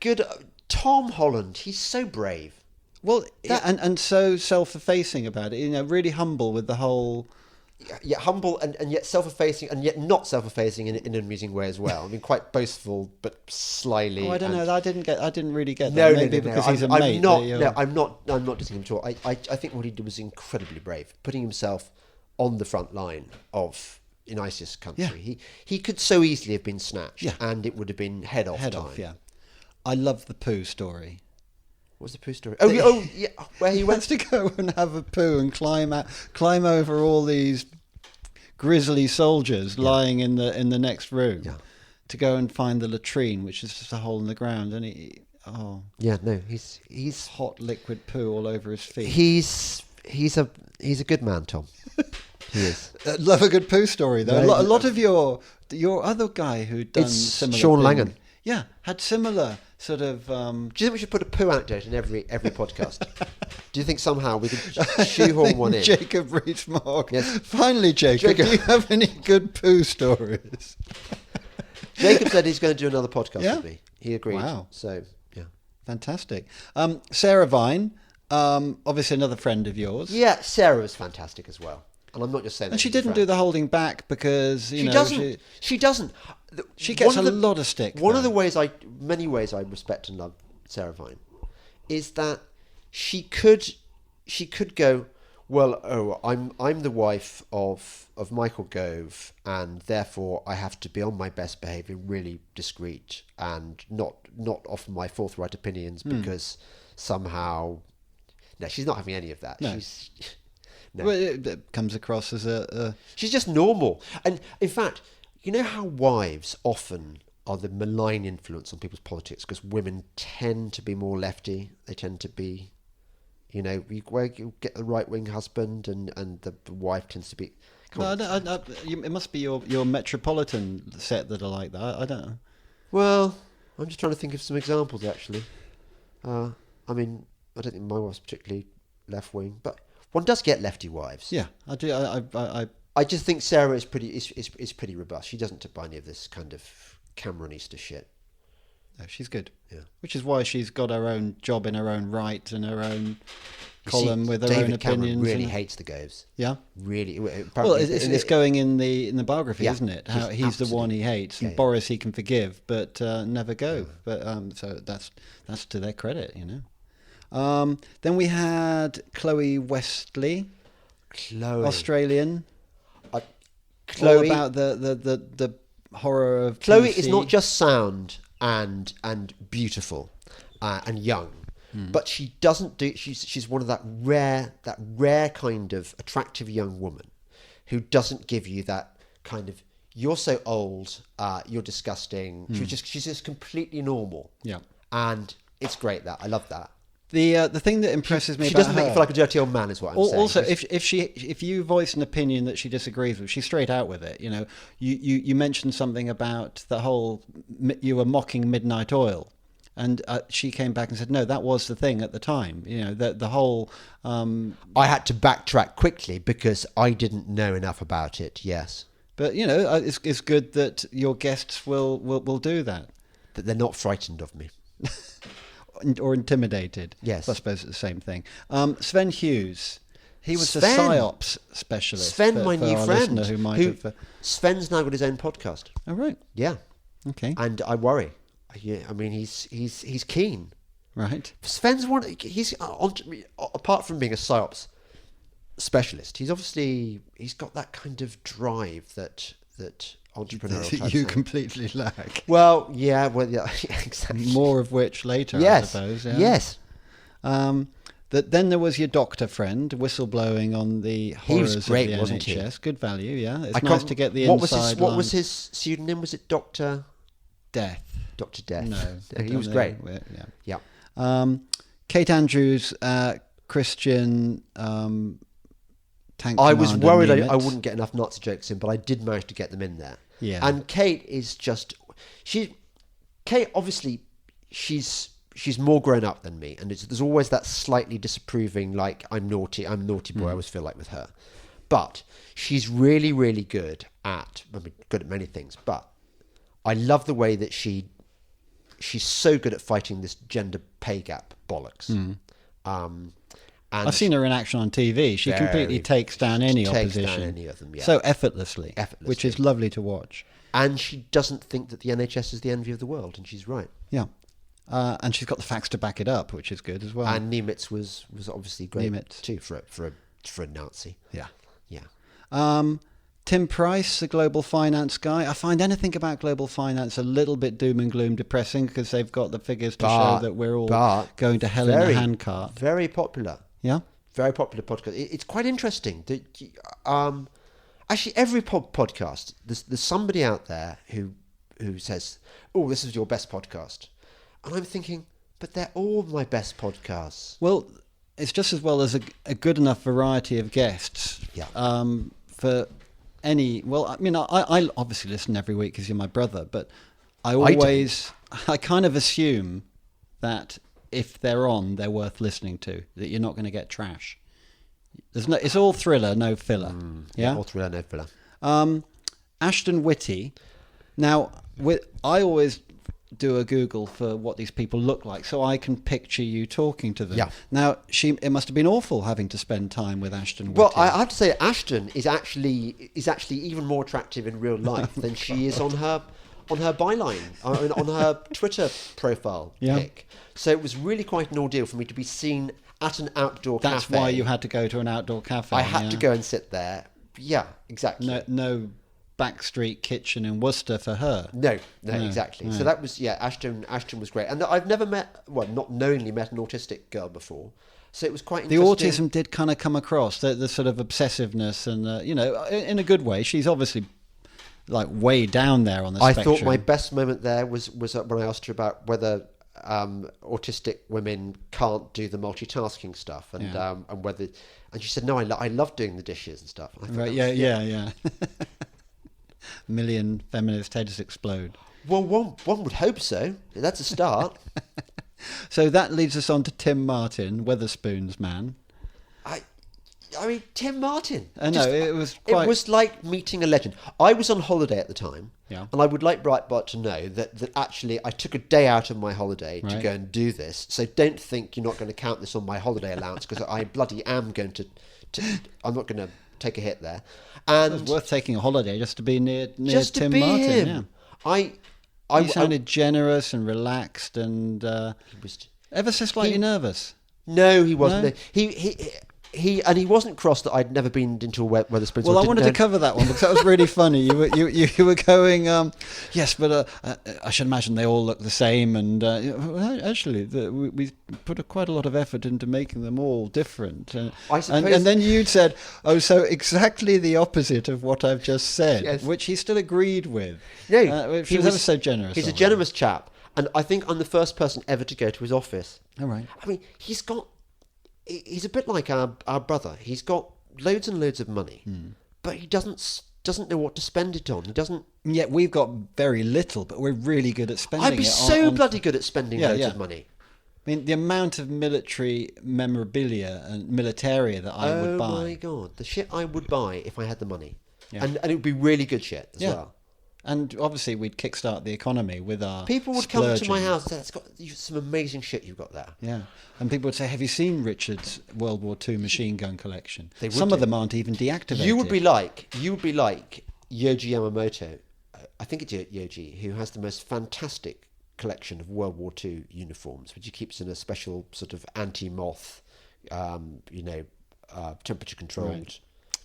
Good. Tom Holland, he's so brave. Well, and so self-effacing about it. You know, really humble with the whole. Yeah, humble and yet self-effacing and yet not self-effacing in an amusing way as well. I mean, quite boastful but slyly. Oh, I don't know. I didn't really get No, that. Maybe because he's a I'm mate. not. that you're- No, I'm not dissing him at all. I think what he did was incredibly brave, putting himself on the front line of in ISIS country. Yeah. He could so easily have been snatched, Yeah. and it would have been head off. Head time. off, yeah. I love the poo story. What's the poo story? Oh, yeah, where he He went wants to go and have a poo and climb over all these grisly soldiers lying in the next room to go and find the latrine, which is just a hole in the ground, and Yeah, no, he's hot liquid poo all over his feet. he's a good man, Tom. He is. Love a good poo story though. Very A good. lot of your other guy who'd done It's similar. Sean thing, Langan. Yeah, had similar sort of. Do you think we should put a poo anecdote in every podcast? Do you think somehow we could shoehorn one in? Jacob Rees-Mogg. Yes. Finally, Jacob, do you have any good poo stories? Jacob said he's going to do another podcast Yeah? with me. He agreed. Wow. So, yeah. Fantastic. Sarah Vine, obviously another friend of yours. Yeah, Sarah was fantastic as well. And I'm not just saying that. And she she's a didn't friend. do the holding back because, She doesn't. She doesn't. She gets One a of the- lot of stick. One of though. the many ways I respect and love Sarah Vine, is that she could go, well, I'm the wife of Michael Gove, and therefore I have to be on my best behaviour, really discreet, and not offer my forthright opinions because somehow. No, she's not having any of that. No. No. Well, it comes across as a She's just normal. And in fact, you know how wives often are the malign influence on people's politics because women tend to be more lefty. They tend to be, you get the right-wing husband and the wife tends to be... No, it must be your metropolitan set that are like that. I don't know. Well, I'm just trying to think of some examples, actually. I mean, I don't think my wife's particularly left-wing, but one does get lefty wives. Yeah, I do. I just think Sarah is pretty robust. She doesn't buy any of this kind of Cameronista shit. No, she's good. Yeah. Which is why she's got her own job in her own right and her own You column see, with her David own Cameron opinions. really and- hates the Goves. Yeah. Really. Well, Apparently, it's going in the biography, Yeah, isn't it? How he's the one he hates, and Yeah. Boris he can forgive, but never Gove. But so that's to their credit, you know. Then we had Chloe Westley, Chloe. Australian. Chloe. All about the horror of Chloe PC. is not just sound and beautiful and young, but she doesn't do. She's one of that rare kind of attractive young woman who doesn't give you that kind of you're so old, you're disgusting. She's just completely normal. Yeah. And it's great that I love that. The thing that impresses me She about doesn't make her, you feel like a dirty old man, is what I'm saying. also, if you voice an opinion that she disagrees with, she's straight out with it. You know, you mentioned something about the whole you were mocking midnight oil, and she came back and said, no, that was the thing at the time. You know, the whole. I had to backtrack quickly because I didn't know enough about it. Yes, but you know, it's good that your guests will do that. that they're not frightened of me. Or intimidated. Yes. I suppose it's the same thing. Sven Hughes, he was Sven. a psyops specialist. Sven, my for new our friend, listener who might have. Sven's now got his own podcast. Oh right. Yeah, Okay. and I worry. Yeah, I mean, he's keen. Right. Sven's one. He's apart from being a psyops specialist, he's got that kind of drive that entrepreneurial That types you have. completely lack. yeah, exactly. More of which later, Yes, I suppose. Yeah. yes. Then there was your doctor friend whistleblowing on the horrors was great, of the wasn't he? NHS. Good value, yeah. It's I nice can't- to get the what inside What line. was his pseudonym? Was it Doctor Death? Death? No, I he don't was know. great. Yeah. Yeah. Kate Andrews, Christian. Tank I was Commander worried I Nimitz. wouldn't get enough Nazi jokes in, but I did manage to get them in there. Yeah. And Kate is just Kate obviously she's more grown up than me, and there's always that slightly disapproving, like I'm naughty boy. I always feel like with her, but she's really, really good at good at many things. But I love the way that she's so good at fighting this gender pay gap bollocks. And I've seen her in action on TV. She completely takes down any opposition. any of them, yeah. So effortlessly, which is lovely to watch. And she doesn't think that the NHS is the envy of the world, and she's right. Yeah. And she's got the facts to back it up, which is good as well. And Nimitz was obviously great Nimitz. too for a Nazi. Yeah. Yeah. Tim Price, the global finance guy. I find anything about global finance a little bit doom and gloom depressing because they've got the figures to show that we're all going to hell in a handcart. Very popular. Yeah. Very popular podcast. It's quite interesting. Actually, every podcast, there's somebody out there who says, "Oh, this is your best podcast," and I'm thinking, but they're all my best podcasts. Well, it's just as well as a good enough variety of guests. Yeah. For any, well, I mean, I obviously listen every week because you're my brother, but I kind of assume that if they're on, they're worth listening to, that you're not going to get trash. It's all thriller, no filler. Yeah? All thriller, no filler. Ashton Whitty. Now, I always do a Google for what these people look like so I can picture you talking to them. Yeah. Now, it must have been awful having to spend time with Ashton Whitty. Well, I have to say, Ashton is actually even more attractive in real life than she is on her byline, on her Twitter profile pic. So it was really quite an ordeal for me to be seen at an outdoor cafe. That's why you had to go to an outdoor cafe. I had to go and sit there. Yeah, exactly. No backstreet kitchen in Worcester for her. No, exactly. no. So that was, Ashton was great. And I've never not knowingly met an autistic girl before. So it was quite The interesting. autism did kind of come across, the sort of obsessiveness and, in a good way. She's obviously like way down there on the spectrum. I thought my best moment there was when I asked her about whether autistic women can't do the multitasking stuff and she said, no, I love doing the dishes and stuff. And I thought Right, yeah. Million feminist heads explode. Well, one would hope so. That's a start. So that leads us on to Tim Martin, Wetherspoon's man. I mean, Tim Martin. I know, it was It was like meeting a legend. I was on holiday at the time, Yeah. and I would like Breitbart to know that actually I took a day out of my holiday to Right. go and do this. So don't think you're not going to count this on my holiday allowance, because I bloody am going to I'm not going to take a hit there. And It was worth taking a holiday just to be near just to Tim be Martin. him. Yeah. He sounded generous and relaxed and ever so slightly nervous. No, he wasn't. No? No. He wasn't cross that I'd never been into a Wetherspoons. Well, I wanted to cover that one because that was really funny. You were going, yes, but I should imagine they all look the same. And actually, we put quite a lot of effort into making them all different. I suppose, and then you'd said, oh, so exactly the opposite of what I've just said, Yes. which he still agreed with. No, which was ever so generous. He's a of him. generous chap. And I think I'm the first person ever to go to his office. All right. I mean, he's a bit like our brother. He's got loads and loads of money, but he doesn't know what to spend it on. He doesn't. Yet we've got very little, but we're really good at spending it. I'd be so bloody good at spending loads of money. I mean, the amount of military memorabilia and militaria that I would buy. Oh my God, the shit I would buy if I had the money. Yeah. And it would be really good shit as well. And obviously we'd kickstart the economy with our People would come to my splurging. house and say, it's got some amazing shit you've got there. Yeah. And people would say, have you seen Richard's World War II machine gun collection? They would Some do. of them aren't even deactivated. You would be like Yoji Yamamoto, I think it's Yoji, who has the most fantastic collection of World War II uniforms, which he keeps in a special sort of anti-moth, temperature controlled,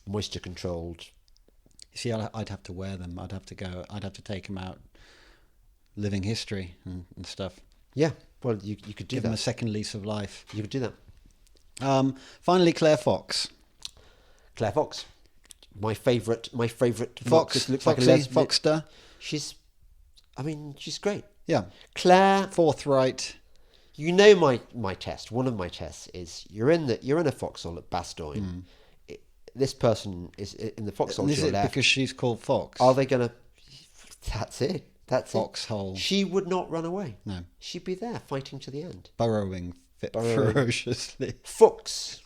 moisture controlled. You see, I'd have to wear them. I'd have to take them out, living history and stuff. Yeah, well, you could do Give that. them a second lease of life. You could do that. Finally, Claire Fox. Claire Fox, my favourite Fox, just looks Foxy, like a lesbian. Foxter. She's great. Yeah. Claire, Forthright. you know my test. One of my tests is you're in a foxhole at Bastogne. This person is in the foxhole And to is your it left. because she's called Fox? Are they going to? That's it. That's Foxhole. it. She would not run away. No. She'd be there fighting to the end. Burrowing ferociously. Fuchs,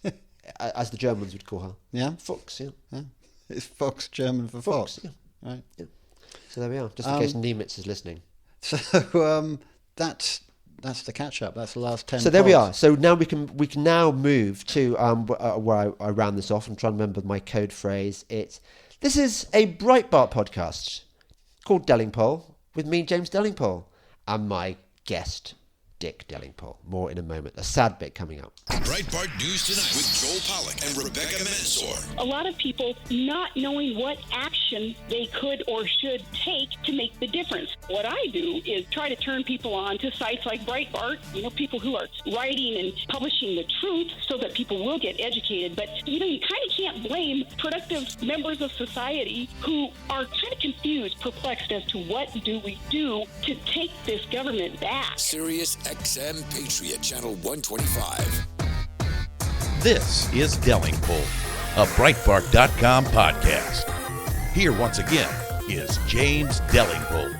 as the Germans would call her. Yeah? Fuchs, yeah. Yeah. It's Fox German for Fox. Yeah. Right. Yeah. So there we are. Just in case Niemitz is listening. So that's the catch up. That's the last 10. So there we pods. are. So now we can now move to where I round this off. I'm trying to remember my code phrase. This is a Breitbart podcast called Delingpole with me, James Delingpole, and my guest, Dick Delingpole. More in a moment. A sad bit coming up. Breitbart News Tonight with Joel Pollack and Rebecca Mansour. A lot of people not knowing what action they could or should take to make the difference. What I do is try to turn people on to sites like Breitbart, people who are writing and publishing the truth so that people will get educated. But, you kind of can't blame productive members of society who are kind of confused, perplexed as to what do we do to take this government back. Sirius XM Patriot Channel 125. This is Delingpole, a Breitbart.com podcast. Here once again is James Delingpole.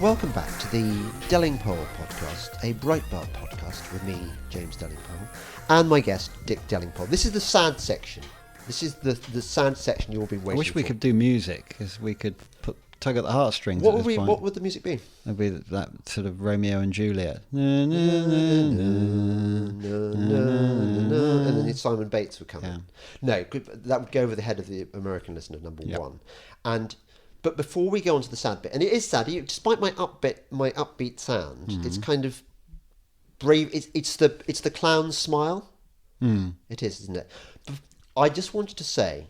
Welcome back to the Delingpole podcast, a Breitbart podcast with me, James Delingpole, and my guest, Dick Delingpole. This is the sad section. This is the sad section you've all been waiting for. I wish we could do music, because we could tug at the heartstrings. What at would this point. What would the music be? It'd be that sort of Romeo and Juliet. And then Simon Bates would come in. No, that would go over the head of the American listener, number one. But before we go on to the sad bit, and it is sad, despite my upbeat sound, it's kind of brave. It's the clown's smile. It is, isn't it? I just wanted to say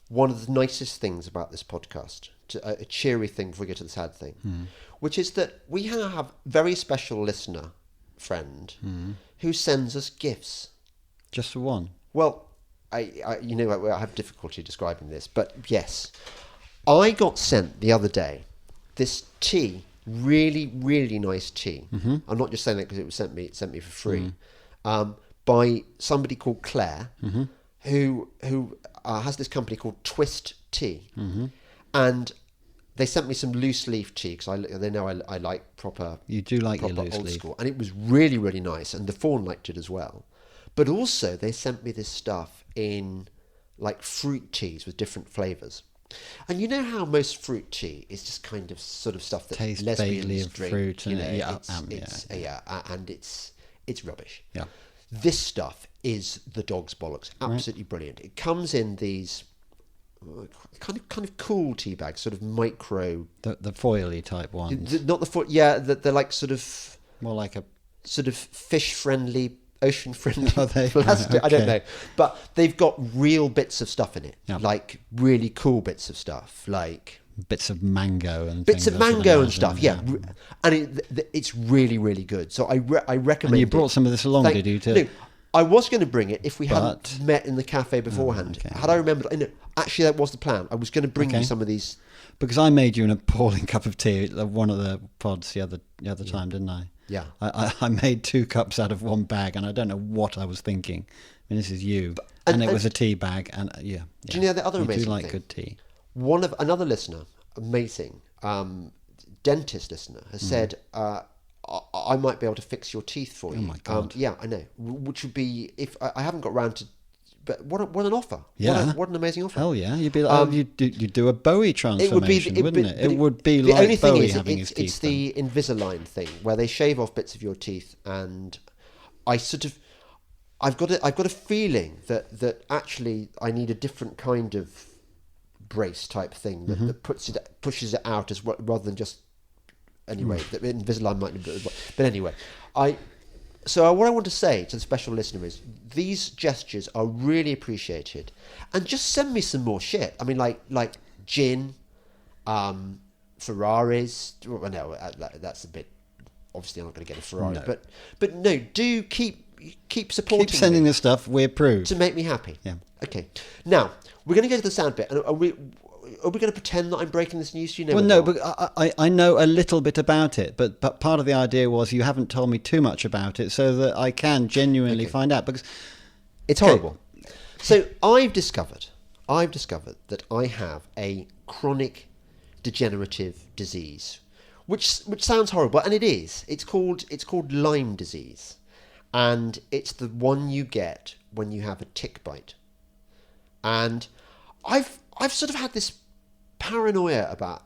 one of the nicest things about this podcast, a cheery thing before we get to the sad thing, which is that we have a very special listener friend who sends us gifts. Just for one. Well, I have difficulty describing this, but yes, I got sent the other day this tea, really, really nice tea. I'm not just saying that because it was sent me for free, by somebody called Claire, who has this company called Twist Tea, and they sent me some loose leaf tea because they know I like proper. You do like your loose old leaf. school, and it was really, really nice, and the fawn liked it as well. But also they sent me this stuff in like fruit teas with different flavours. And you know how most fruit tea is just kind of sort of stuff that Tastes lesbians vaguely of drink, fruit and and it's rubbish. Yeah. This stuff is the dog's bollocks. Absolutely brilliant. It comes in these kind of cool tea bags, sort of micro. The foily type ones. Not the foot. Yeah, they're like sort of More like a sort of fish friendly, ocean friendly Are they? plastic. I don't Okay. know, but they've got real bits of stuff in it, Yeah. like really cool bits of stuff, like bits of mango and bits things, of I should mango and imagine, stuff. Yeah, and it's really, really good. So I recommend. And you it. brought some of this along, did you? No, I was going to bring it if we hadn't But- met in the cafe beforehand. okay. Had I remembered, Actually, that was the plan. I was going to bring you some of these. Because I made you an appalling cup of tea at one of the pods the other time, didn't I? Yeah. I made 2 cups out of one bag, and I don't know what I was thinking. I mean, this is you. And it was a tea bag, and yeah. Do you know the other amazing do like thing? Good tea. Another listener, amazing, dentist listener, has said, I might be able to fix your teeth for you. Oh my God. Yeah, I know. Which would be, if I haven't got round to, but what an offer. Yeah. What an amazing offer. Hell yeah. You'd be like, you'd do a Bowie transformation, wouldn't it? It would be the only like thing Bowie is, having his teeth it's the Invisalign thing, where they shave off bits of your teeth, and I've got a feeling that actually I need a different kind of brace type thing that pushes it out rather than just anyway. The Invisalign might, but anyway, So what I want to say to the special listener is these gestures are really appreciated, and just send me some more shit. I mean, like gin, Ferraris. Well, no, that's a bit. Obviously, I'm not going to get a Ferrari, No. but no, do keep supporting. Keep sending me this stuff. We approve. to make me happy. Yeah. Okay. Now we're going to go to the sound bit, and are we going to pretend that I'm breaking this news to you? Well, no, but I know a little bit about it, but part of the idea was you haven't told me too much about it, so that I can genuinely find out, because it's horrible. So I've discovered that I have a chronic degenerative disease, which sounds horrible, and it is. It's called Lyme disease, and it's the one you get when you have a tick bite. And I've sort of had this paranoia about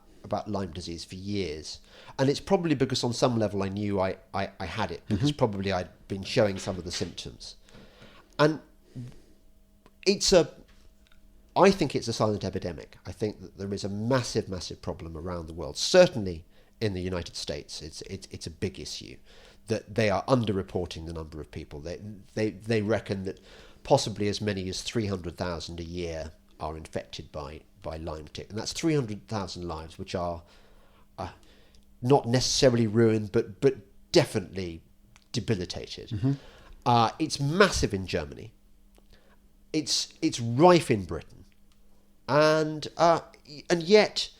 Lyme disease for years, and it's probably because on some level I knew I had it, because probably I'd been showing some of the symptoms, and I think it's a silent epidemic. I think that there is a massive problem around the world. Certainly in the United States, it's a big issue that they are underreporting the number of people. They reckon that possibly as many as 300,000 a year are infected by Lyme tick, and that's 300,000 lives which are not necessarily ruined, but definitely debilitated. It's massive in Germany. It's rife in Britain, and yet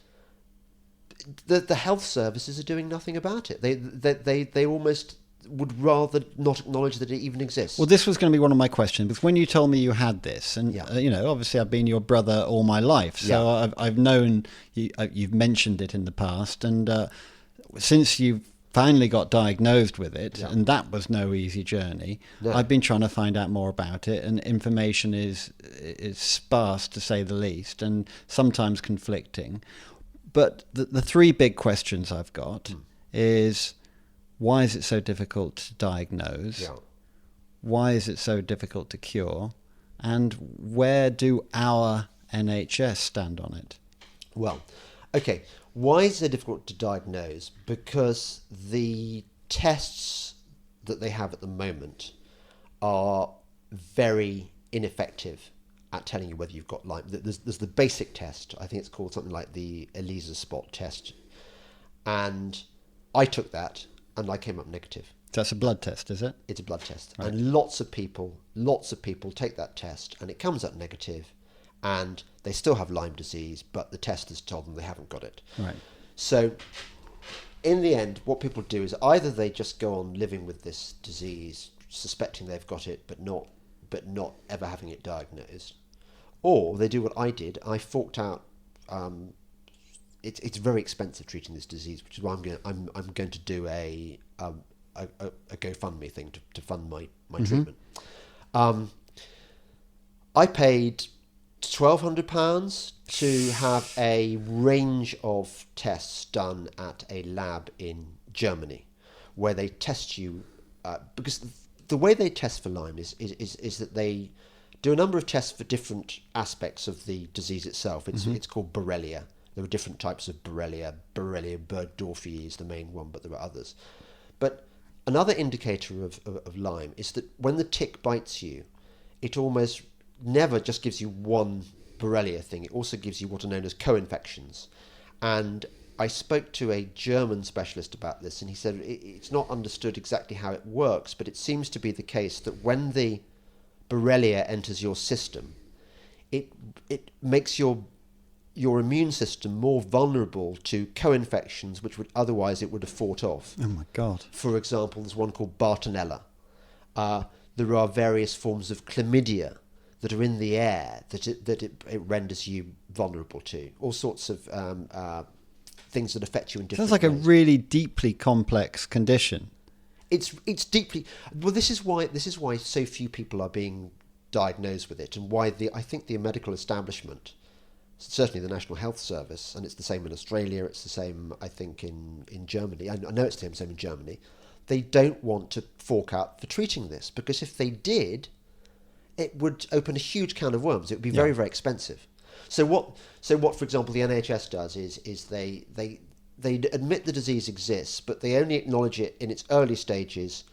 the health services are doing nothing about it. They almost would rather not acknowledge that it even exists. Well, this was going to be one of my questions, because when you told me you had this, and obviously I've been your brother all my life, so I've known you, you've mentioned it in the past, and since you finally got diagnosed with it, and that was no easy journey. No. I've been trying to find out more about it, and information is sparse, to say the least, and sometimes conflicting. But the 3 big questions I've got is, why is it so difficult to diagnose? Why is it so difficult to cure? And where do our NHS stand on it? Well, okay. Why is it difficult to diagnose? Because the tests that they have at the moment are very ineffective at telling you whether you've got Lyme. There's the basic test. I think it's called something like the ELISA spot test. And I took that, and I came up negative. That's a blood test, is it? It's a blood test. Right. And lots of people take that test, and it comes up negative, and they still have Lyme disease, but the test has told them they haven't got it. Right. So in the end, what people do is either they just go on living with this disease, suspecting they've got it, but not ever having it diagnosed, or they do what I did. I forked out. It's very expensive treating this disease, which is why I'm going to do a GoFundMe thing to fund my treatment. I paid £1,200 to have a range of tests done at a lab in Germany, where they test you because the way they test for Lyme is that they do a number of tests for different aspects of the disease itself. It's called Borrelia. There are different types of Borrelia. Borrelia burgdorferi is the main one, but there are others. But another indicator of Lyme is that when the tick bites you, it almost never just gives you one Borrelia thing. It also gives you what are known as co-infections. And I spoke to a German specialist about this, and he said it's not understood exactly how it works, but it seems to be the case that when the Borrelia enters your system, it makes your immune system more vulnerable to co-infections which would otherwise it would have fought off. Oh my God. For example, there's one called Bartonella. There are various forms of chlamydia that are in the air that it renders you vulnerable to. All sorts of things that affect you in different ways. Sounds like a really deeply complex condition. It's deeply... Well, this is why so few people are being diagnosed with it, and why I think the medical establishment, certainly the National Health Service, and it's the same in Australia, it's the same, I think, in Germany. I know it's the same in Germany. They don't want to fork out for treating this, because if they did, it would open a huge can of worms. It would be very, very expensive. So what, for example, the NHS does is they admit the disease exists, but they only acknowledge it in its early stages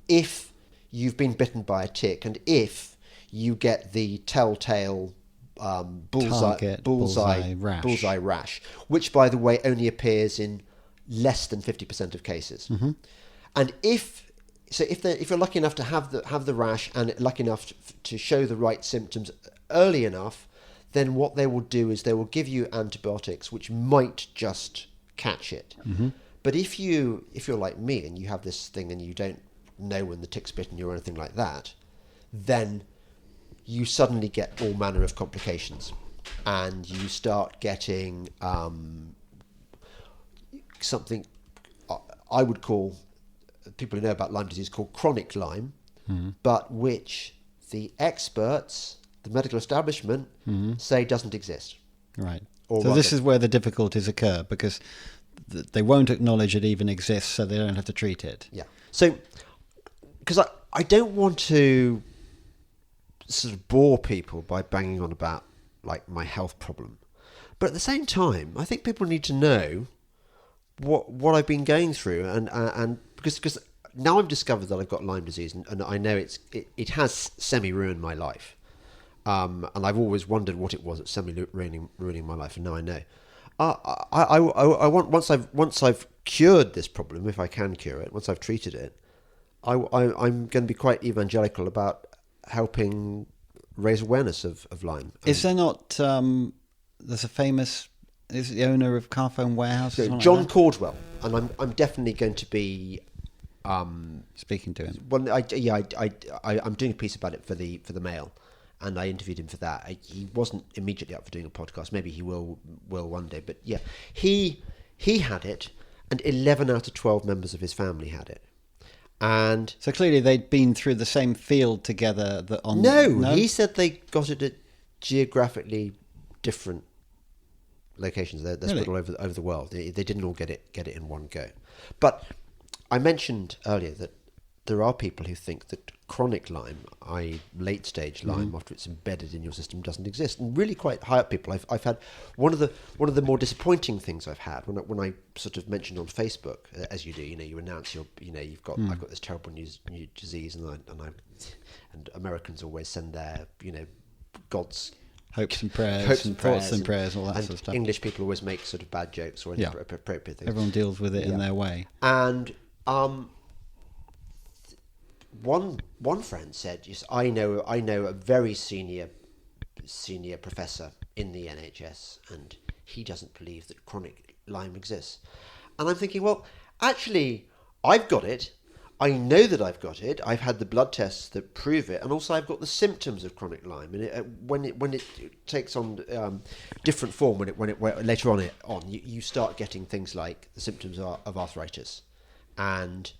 if you've been bitten by a tick and if you get the telltale bullseye rash, which, by the way, only appears in less than 50% of cases. Mm-hmm. And if you're lucky enough to have the rash and lucky enough to show the right symptoms early enough, then what they will do is they will give you antibiotics which might just catch it. Mm-hmm. But if you're like me and you have this thing and you don't know when the tick's bitten you or anything like that, then you suddenly get all manner of complications, and you start getting something I would call, people who know about Lyme disease, called chronic Lyme, but which the experts, the medical establishment, say doesn't exist. Right. So this is where the difficulties occur, because they won't acknowledge it even exists, so they don't have to treat it. Yeah. So, because I don't want to sort of bore people by banging on about like my health problem, but at the same time, I think people need to know what I've been going through, and because now I've discovered that I've got Lyme disease, and I know it has semi-ruined my life, and I've always wondered what it was that's semi-ruining my life, and now I know. I want, once I've cured this problem, if I can cure it, once I've treated it, I'm going to be quite evangelical about helping raise awareness of Lyme. Is there not? There's a famous. Is it the owner of Carphone Warehouse? John like Caldwell, and I'm definitely going to be speaking to him. Well, I'm doing a piece about it for the Mail, and I interviewed him for that. He wasn't immediately up for doing a podcast. Maybe he will one day. But yeah, he had it, and 11 out of 12 members of his family had it. And so clearly they'd been through the same field together. No, he said they got it at geographically different locations. They're really? Spread all over the world. They didn't all get it in one go. But I mentioned earlier that there are people who think that chronic Lyme, i.e. late stage Lyme, after it's embedded in your system, doesn't exist. And really quite high up people. I've had one of the more disappointing things I've had when I sort of mentioned on Facebook, as you do, you announce I've got this terrible new disease, and Americans always send their God's hopes and prayers, thoughts and prayers, all that sort of stuff. English people always make sort of bad jokes or inappropriate things. Everyone deals with it in their way. And one friend said, "Yes, I know a very senior professor in the NHS, and he doesn't believe that chronic Lyme exists." And I'm thinking, well, actually, I've got it. I know that I've got it. I've had the blood tests that prove it, and also I've got the symptoms of chronic Lyme. And when it takes on different form, when later on you start getting things like the symptoms of arthritis, and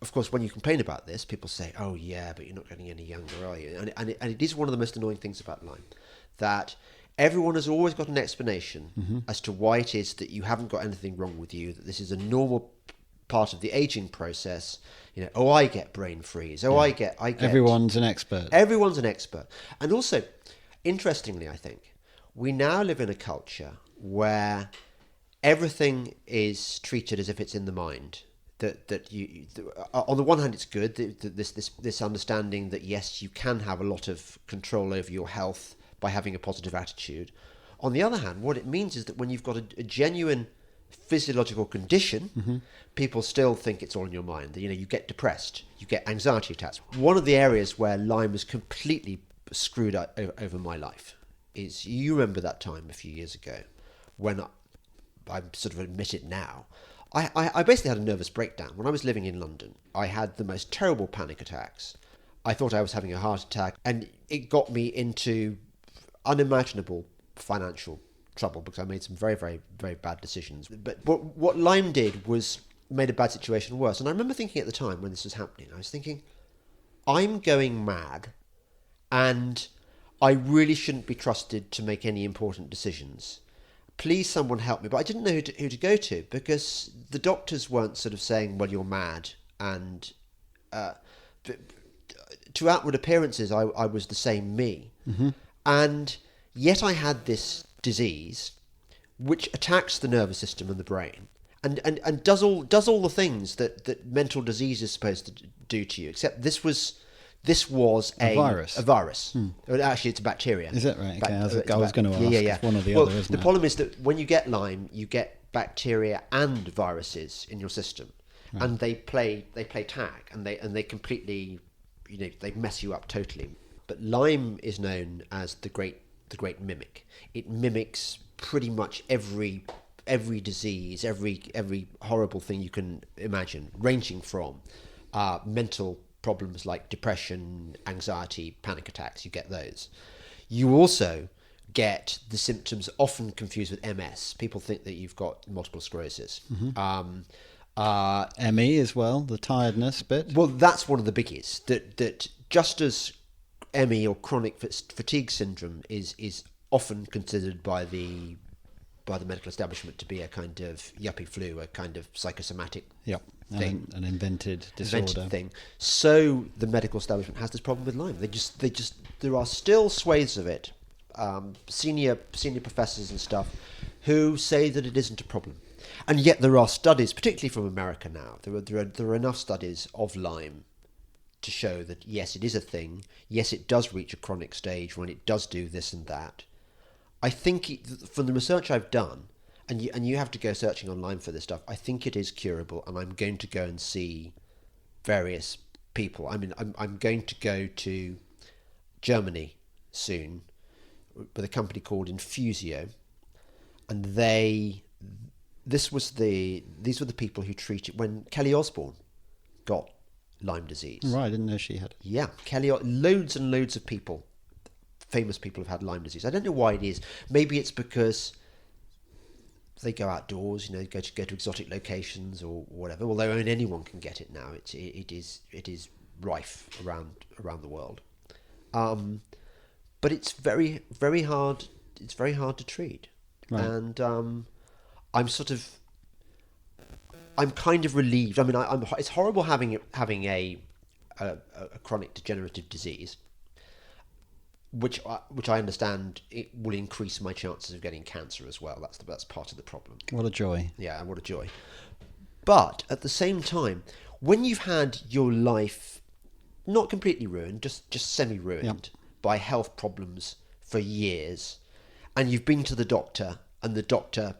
of course, when you complain about this, people say, "Oh yeah, but you're not getting any younger, are you?" And it is one of the most annoying things about Lyme, that everyone has always got an explanation as to why it is that you haven't got anything wrong with you, that this is a normal part of the aging process. I get brain freeze. I get. Everyone's an expert. Everyone's an expert. And also, interestingly, I think we now live in a culture where everything is treated as if it's in the mind. That you, on the one hand, it's good. This understanding that yes, you can have a lot of control over your health by having a positive attitude. On the other hand, what it means is that when you've got a genuine physiological condition, people still think it's all in your mind. You get depressed, you get anxiety attacks. One of the areas where Lyme has completely screwed over my life is, you remember that time a few years ago when I sort of admit it now, I basically had a nervous breakdown. When I was living in London, I had the most terrible panic attacks. I thought I was having a heart attack, and it got me into unimaginable financial trouble because I made some very, very, very bad decisions. But what Lyme did was made a bad situation worse. And I remember thinking at the time when this was happening, I was thinking, I'm going mad, and I really shouldn't be trusted to make any important decisions. Please, someone help me. But I didn't know who to go to, because the doctors weren't sort of saying, well, you're mad. And to outward appearances, I was the same me. Mm-hmm. And yet I had this disease which attacks the nervous system and the brain, and does all the things that mental disease is supposed to do to you, except this was a virus. A virus. Actually, it's a bacteria. Is it right? Okay. I was going to ask. Yeah. One or the well, other, isn't the it? problem is that when you get Lyme, you get bacteria and viruses in your system, and they play tag, and they completely, they mess you up totally. But Lyme is known as the great mimic. It mimics pretty much every disease, every horrible thing you can imagine, ranging from mental problems like depression, anxiety, panic attacks. You get those. You also get the symptoms often confused with MS. People think that you've got multiple sclerosis. Mm-hmm. ME as well, the tiredness bit. Well, that's one of the biggies. That just as ME or chronic fatigue syndrome is often considered by the medical establishment to be a kind of yuppie flu, a kind of psychosomatic thing, an invented disorder thing. So the medical establishment has this problem with Lyme. They just there are still swathes of it, senior professors and stuff, who say that it isn't a problem, and yet there are studies, particularly from America now. There are enough studies of Lyme to show that yes, it is a thing. Yes, it does reach a chronic stage when it does do this and that. I think from the research I've done, and you have to go searching online for this stuff, I think it is curable, and I'm going to go and see various people. I mean, I'm going to go to Germany soon with a company called Infusio, and these were the people who treated when Kelly Osbourne got Lyme disease. Right, I didn't know she had it. Yeah, loads and loads of people, famous people, have had Lyme disease. I don't know why it is. Maybe it's because they go outdoors, go to exotic locations or whatever. Although anyone can get it now. It is rife around the world. But it's very, very hard. It's very hard to treat. Right. And I'm kind of relieved. I mean, it's horrible having a chronic degenerative disease, which I understand it will increase my chances of getting cancer as well. That's part of the problem. What a joy! Yeah, what a joy. But at the same time, when you've had your life not completely ruined, just semi-ruined by health problems for years, and you've been to the doctor, and the doctor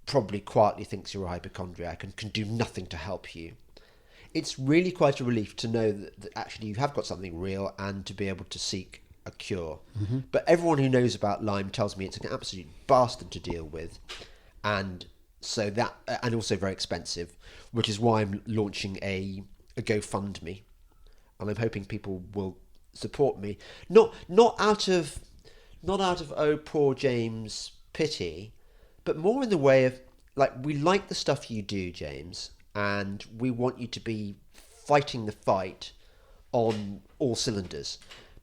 probably quietly thinks you're a hypochondriac and can do nothing to help you, it's really quite a relief to know that actually you have got something real and to be able to seek a cure. Mm-hmm. But everyone who knows about Lyme tells me it's an absolute bastard to deal with, and so and also very expensive, which is why I'm launching a GoFundMe, and I'm hoping people will support me, not out of oh poor James pity, but more in the way of, like, we like the stuff you do, James, and we want you to be fighting the fight on all cylinders.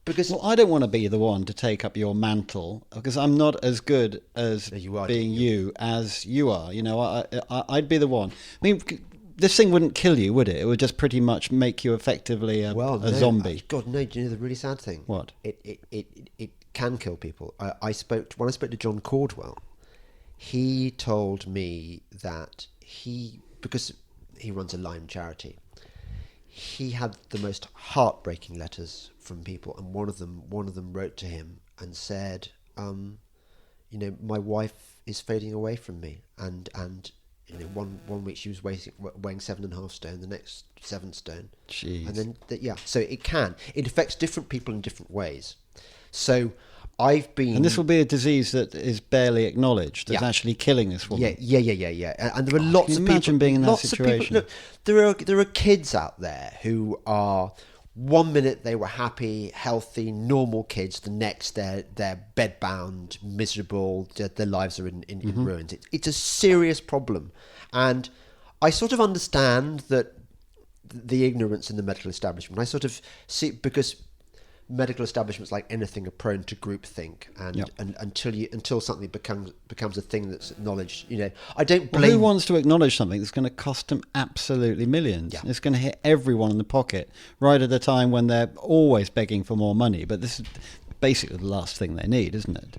Because I don't want to be the one to take up your mantle, because I'm not as good as being you as you are. I'd be the one. I mean, this thing wouldn't kill you, would it? It would just pretty much make you effectively a zombie. God, no. Do you know the really sad thing? What? It can kill people. When I spoke to John Caldwell, he told me that because he runs a Lyme charity, he had the most heartbreaking letters from people, and one of them wrote to him and said, my wife is fading away from me, and one week she was weighing 7.5 stone, the next 7 stone. Jeez. And then so it affects different people in different ways. So I've been, and this will be a disease that is barely acknowledged. That's Yeah. actually killing this woman. Yeah. And there are lots can of you people. imagine being in that lots situation? Of people, look, there are kids out there who are, one minute they were happy, healthy, normal kids. The next they're bedbound, miserable. Their lives are in ruins. It's a serious problem, and I sort of understand that the ignorance in the medical establishment. I sort of see, because medical establishments, like anything, are prone to groupthink, and until something becomes a thing that's acknowledged, I don't blame. Well, who wants to acknowledge something that's going to cost them absolutely millions? Yeah. It's going to hit everyone in the pocket right at a time when they're always begging for more money. But this is basically the last thing they need, isn't it?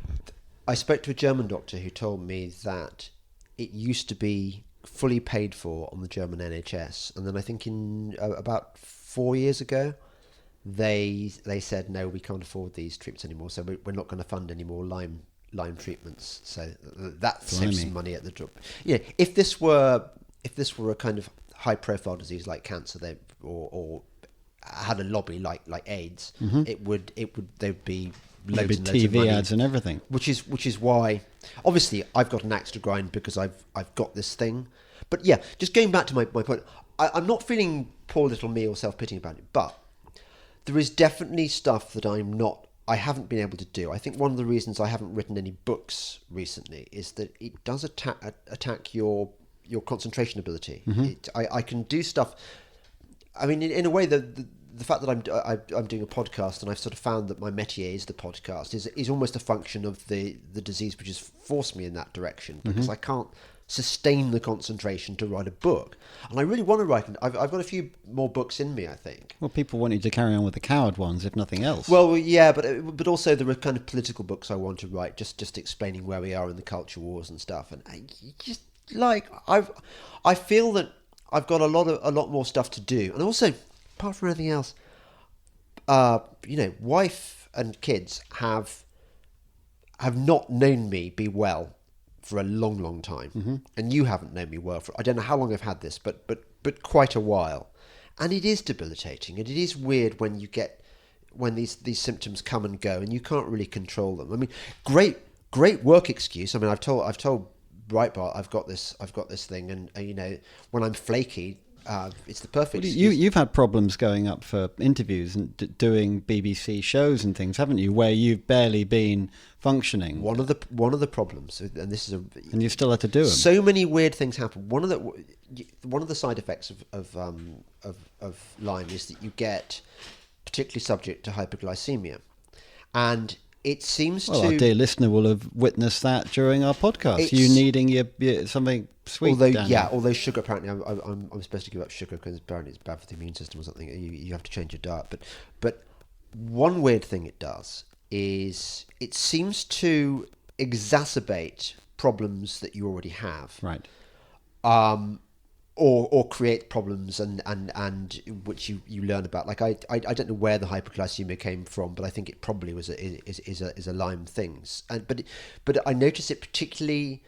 I spoke to a German doctor who told me that it used to be fully paid for on the German NHS, and then I think in about 4 years ago, they said, no, we can't afford these treatments anymore, so we're not going to fund any more Lyme treatments. So that saves some money at the drop. If this were a kind of high profile disease like cancer, or had a lobby like AIDS, there'd be loads and loads of TV money, ads and everything. which is why, obviously, I've got an axe to grind because I've got this thing. But yeah, just going back to my point, I'm not feeling poor little me or self-pitying about it, but there is definitely stuff that I haven't been able to do. I think one of the reasons I haven't written any books recently is that it does attack your concentration ability. I can do stuff. I mean, in a way, the fact that I'm doing a podcast, and I've sort of found that my métier is the podcast, is almost a function of the disease, which has forced me in that direction, because I can't sustain the concentration to write a book. And I really want to write. I've got a few more books in me, I think. Well, people want you to carry on with the coward ones, if nothing else. Well, yeah, but also there are kind of political books I want to write, just explaining where we are in the culture wars and stuff. And I feel that I've got a lot more stuff to do. And also, apart from anything else, wife and kids have not known me be well for a long, long time, and you haven't known me well for, I don't know how long I've had this, but quite a while, and it is debilitating, and it is weird when these symptoms come and go, and you can't really control them. I mean, great work excuse. I mean, I've told Breitbart I've got this thing, and when I'm flaky, it's the perfect. Well, you've had problems going up for interviews and doing BBC shows and things, haven't you? Where you've barely been functioning. One of the problems, and this is and you've still had to do them. So many weird things happen. One of the side effects of Lyme is that you get particularly subject to hyperglycemia, and it seems Well, our dear listener will have witnessed that during our podcast. You needing your something sweet. Although sugar, apparently, I'm supposed to give up sugar because apparently it's bad for the immune system or something. You have to change your diet. But one weird thing it does is it seems to exacerbate problems that you already have. Right. Or create problems and which you learn about. Like I don't know where the hyperglycemia came from, but I think it probably was a Lyme thing. But I notice it particularly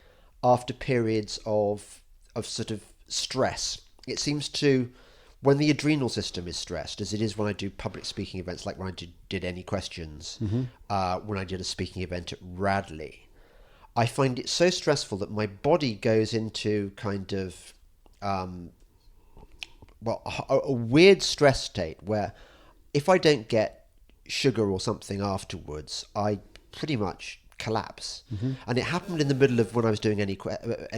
after periods of sort of stress. It seems to, when the adrenal system is stressed, as it is when I do public speaking events, like when I did Any Questions, when I did a speaking event at Radley, I find it so stressful that my body goes into kind of a weird stress state where if I don't get sugar or something afterwards, I pretty much collapse. And it happened in the middle of when I was doing Any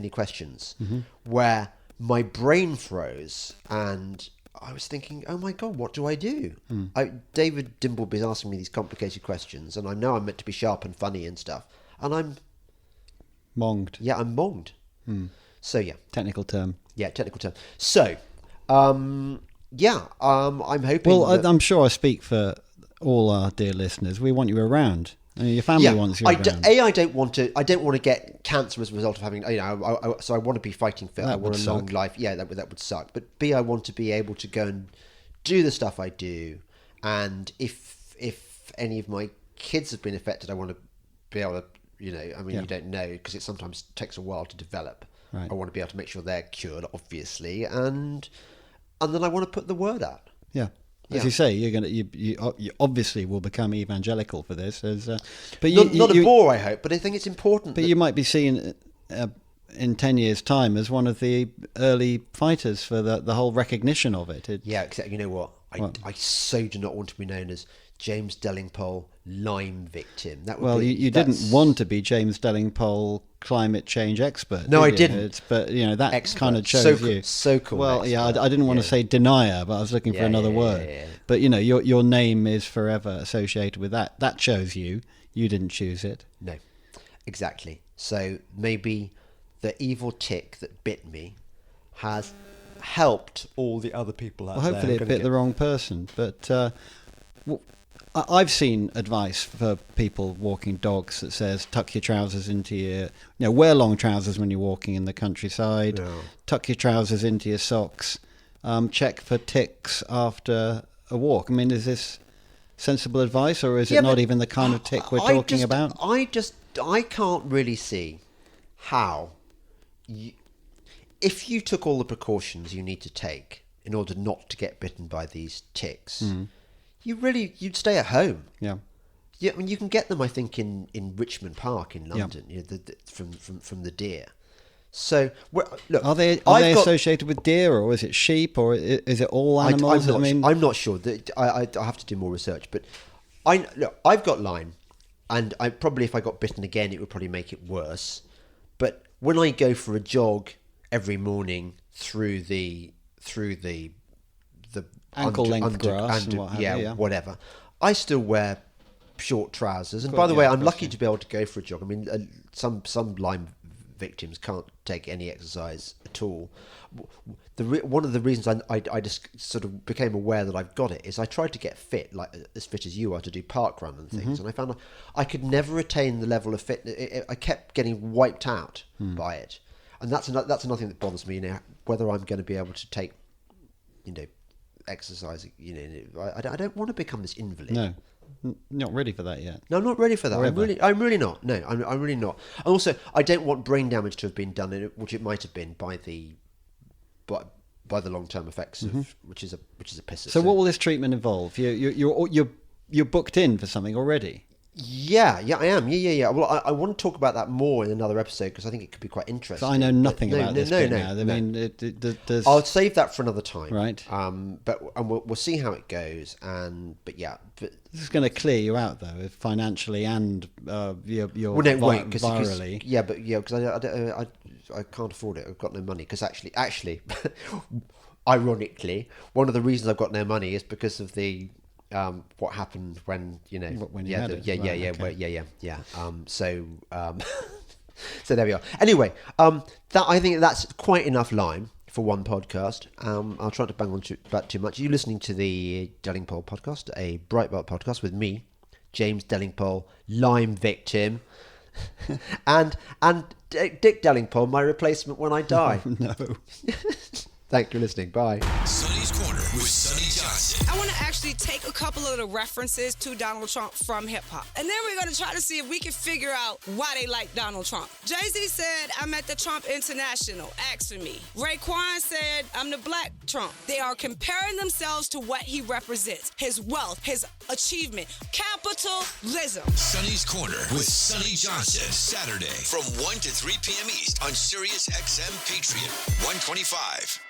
Questions, where my brain froze and I was thinking, oh my God, what do I do? David Dimbleby is asking me these complicated questions, and I know I'm meant to be sharp and funny and stuff, and I'm monged. Yeah, I'm monged. So yeah. Technical term. Yeah, technical term. So, I'm hoping. Well, I'm sure I speak for all our dear listeners. We want you around. I mean, your family wants you around. I don't want to get cancer as a result of having. So I want to be fighting fit. I want a long life. Yeah, that would suck. But B, I want to be able to go and do the stuff I do. And if any of my kids have been affected, I want to be able to. You don't know because it sometimes takes a while to develop. Right. I want to be able to make sure they're cured, obviously, and then I want to put the word out. Yeah. As you say, you obviously will become evangelical for this. But Not a bore, I hope, but I think it's important. But you might be seen in 10 years' time as one of the early fighters for the whole recognition of it. Yeah, except you know what? I so do not want to be known as James Delingpole, Lyme victim. That would you didn't want to be James Delingpole, climate change expert. No, I you? didn't. But that expert. kind of chose you. So cool. Well, expert. I didn't want to say denier, but I was looking for another word. Yeah. But your name is forever associated with that. That chose you. You didn't choose it. No, exactly. So maybe the evil tick that bit me has helped all the other people out there. Hopefully it bit the wrong person. But I've seen advice for people walking dogs that says tuck your trousers into your... wear long trousers when you're walking in the countryside. No. Tuck your trousers into your socks. Check for ticks after a walk. I mean, is this sensible advice, or is it not even the kind of tick we're talking about? I can't really see how... if you took all the precautions you need to take in order not to get bitten by these ticks, you'd stay at home. Yeah. Yeah, I mean, you can get them, I think, in Richmond Park in London, from the deer. So, look, are they associated with deer, or is it sheep, or is it all animals? I'm not sure. I have to do more research, but I've got Lyme, and I probably, if I got bitten again, it would probably make it worse. But when I go for a jog every morning through the ankle length grass and what have you, whatever, I still wear short trousers. And by the way, I'm lucky to be able to go for a jog. I mean, some Lyme victims can't take any exercise at all. One of the reasons I just sort of became aware that I've got it is I tried to get fit, like as fit as you are, to do park run and things, and I found I could never attain the level of fitness. I kept getting wiped out by it, and that's another thing that bothers me. Whether I'm going to be able to take, exercise. I don't want to become this invalid. No. Not ready for that yet. No, I'm not ready for that. I'm really not. No, I'm really not. And also, I don't want brain damage to have been done, which it might have been by the long-term effects of which is a piss. So, what will this treatment involve? You're booked in for something already. Yeah, I am. Yeah. Well, I want to talk about that more in another episode because I think it could be quite interesting. So I know nothing about this bit now. I mean, there's... I'll save that for another time. Right. But we'll see how it goes. But this is going to clear you out though, financially and your virally. Because I can't afford it. I've got no money. Because actually, ironically, one of the reasons I've got no money is because of the. What happened when you had it. So there we are. Anyway, I think that's quite enough Lyme for one podcast. I'll try not to bang on about too much. You're listening to the Delingpole podcast, a Breitbart podcast with me, James Delingpole, Lyme victim, and Dick Delingpole, my replacement when I die. No. Thank you for listening. Bye. Sonny's Corner with Sonny Johnson. I want to actually take a couple of the references to Donald Trump from hip-hop. And then we're going to try to see if we can figure out why they like Donald Trump. Jay-Z said, I'm at the Trump International. Ask for me. Raekwon said, I'm the black Trump. They are comparing themselves to what he represents. His wealth, his achievement. Capitalism. Sonny's Corner with Sonny Johnson. Saturday from 1 to 3 p.m. East on Sirius XM Patriot 125.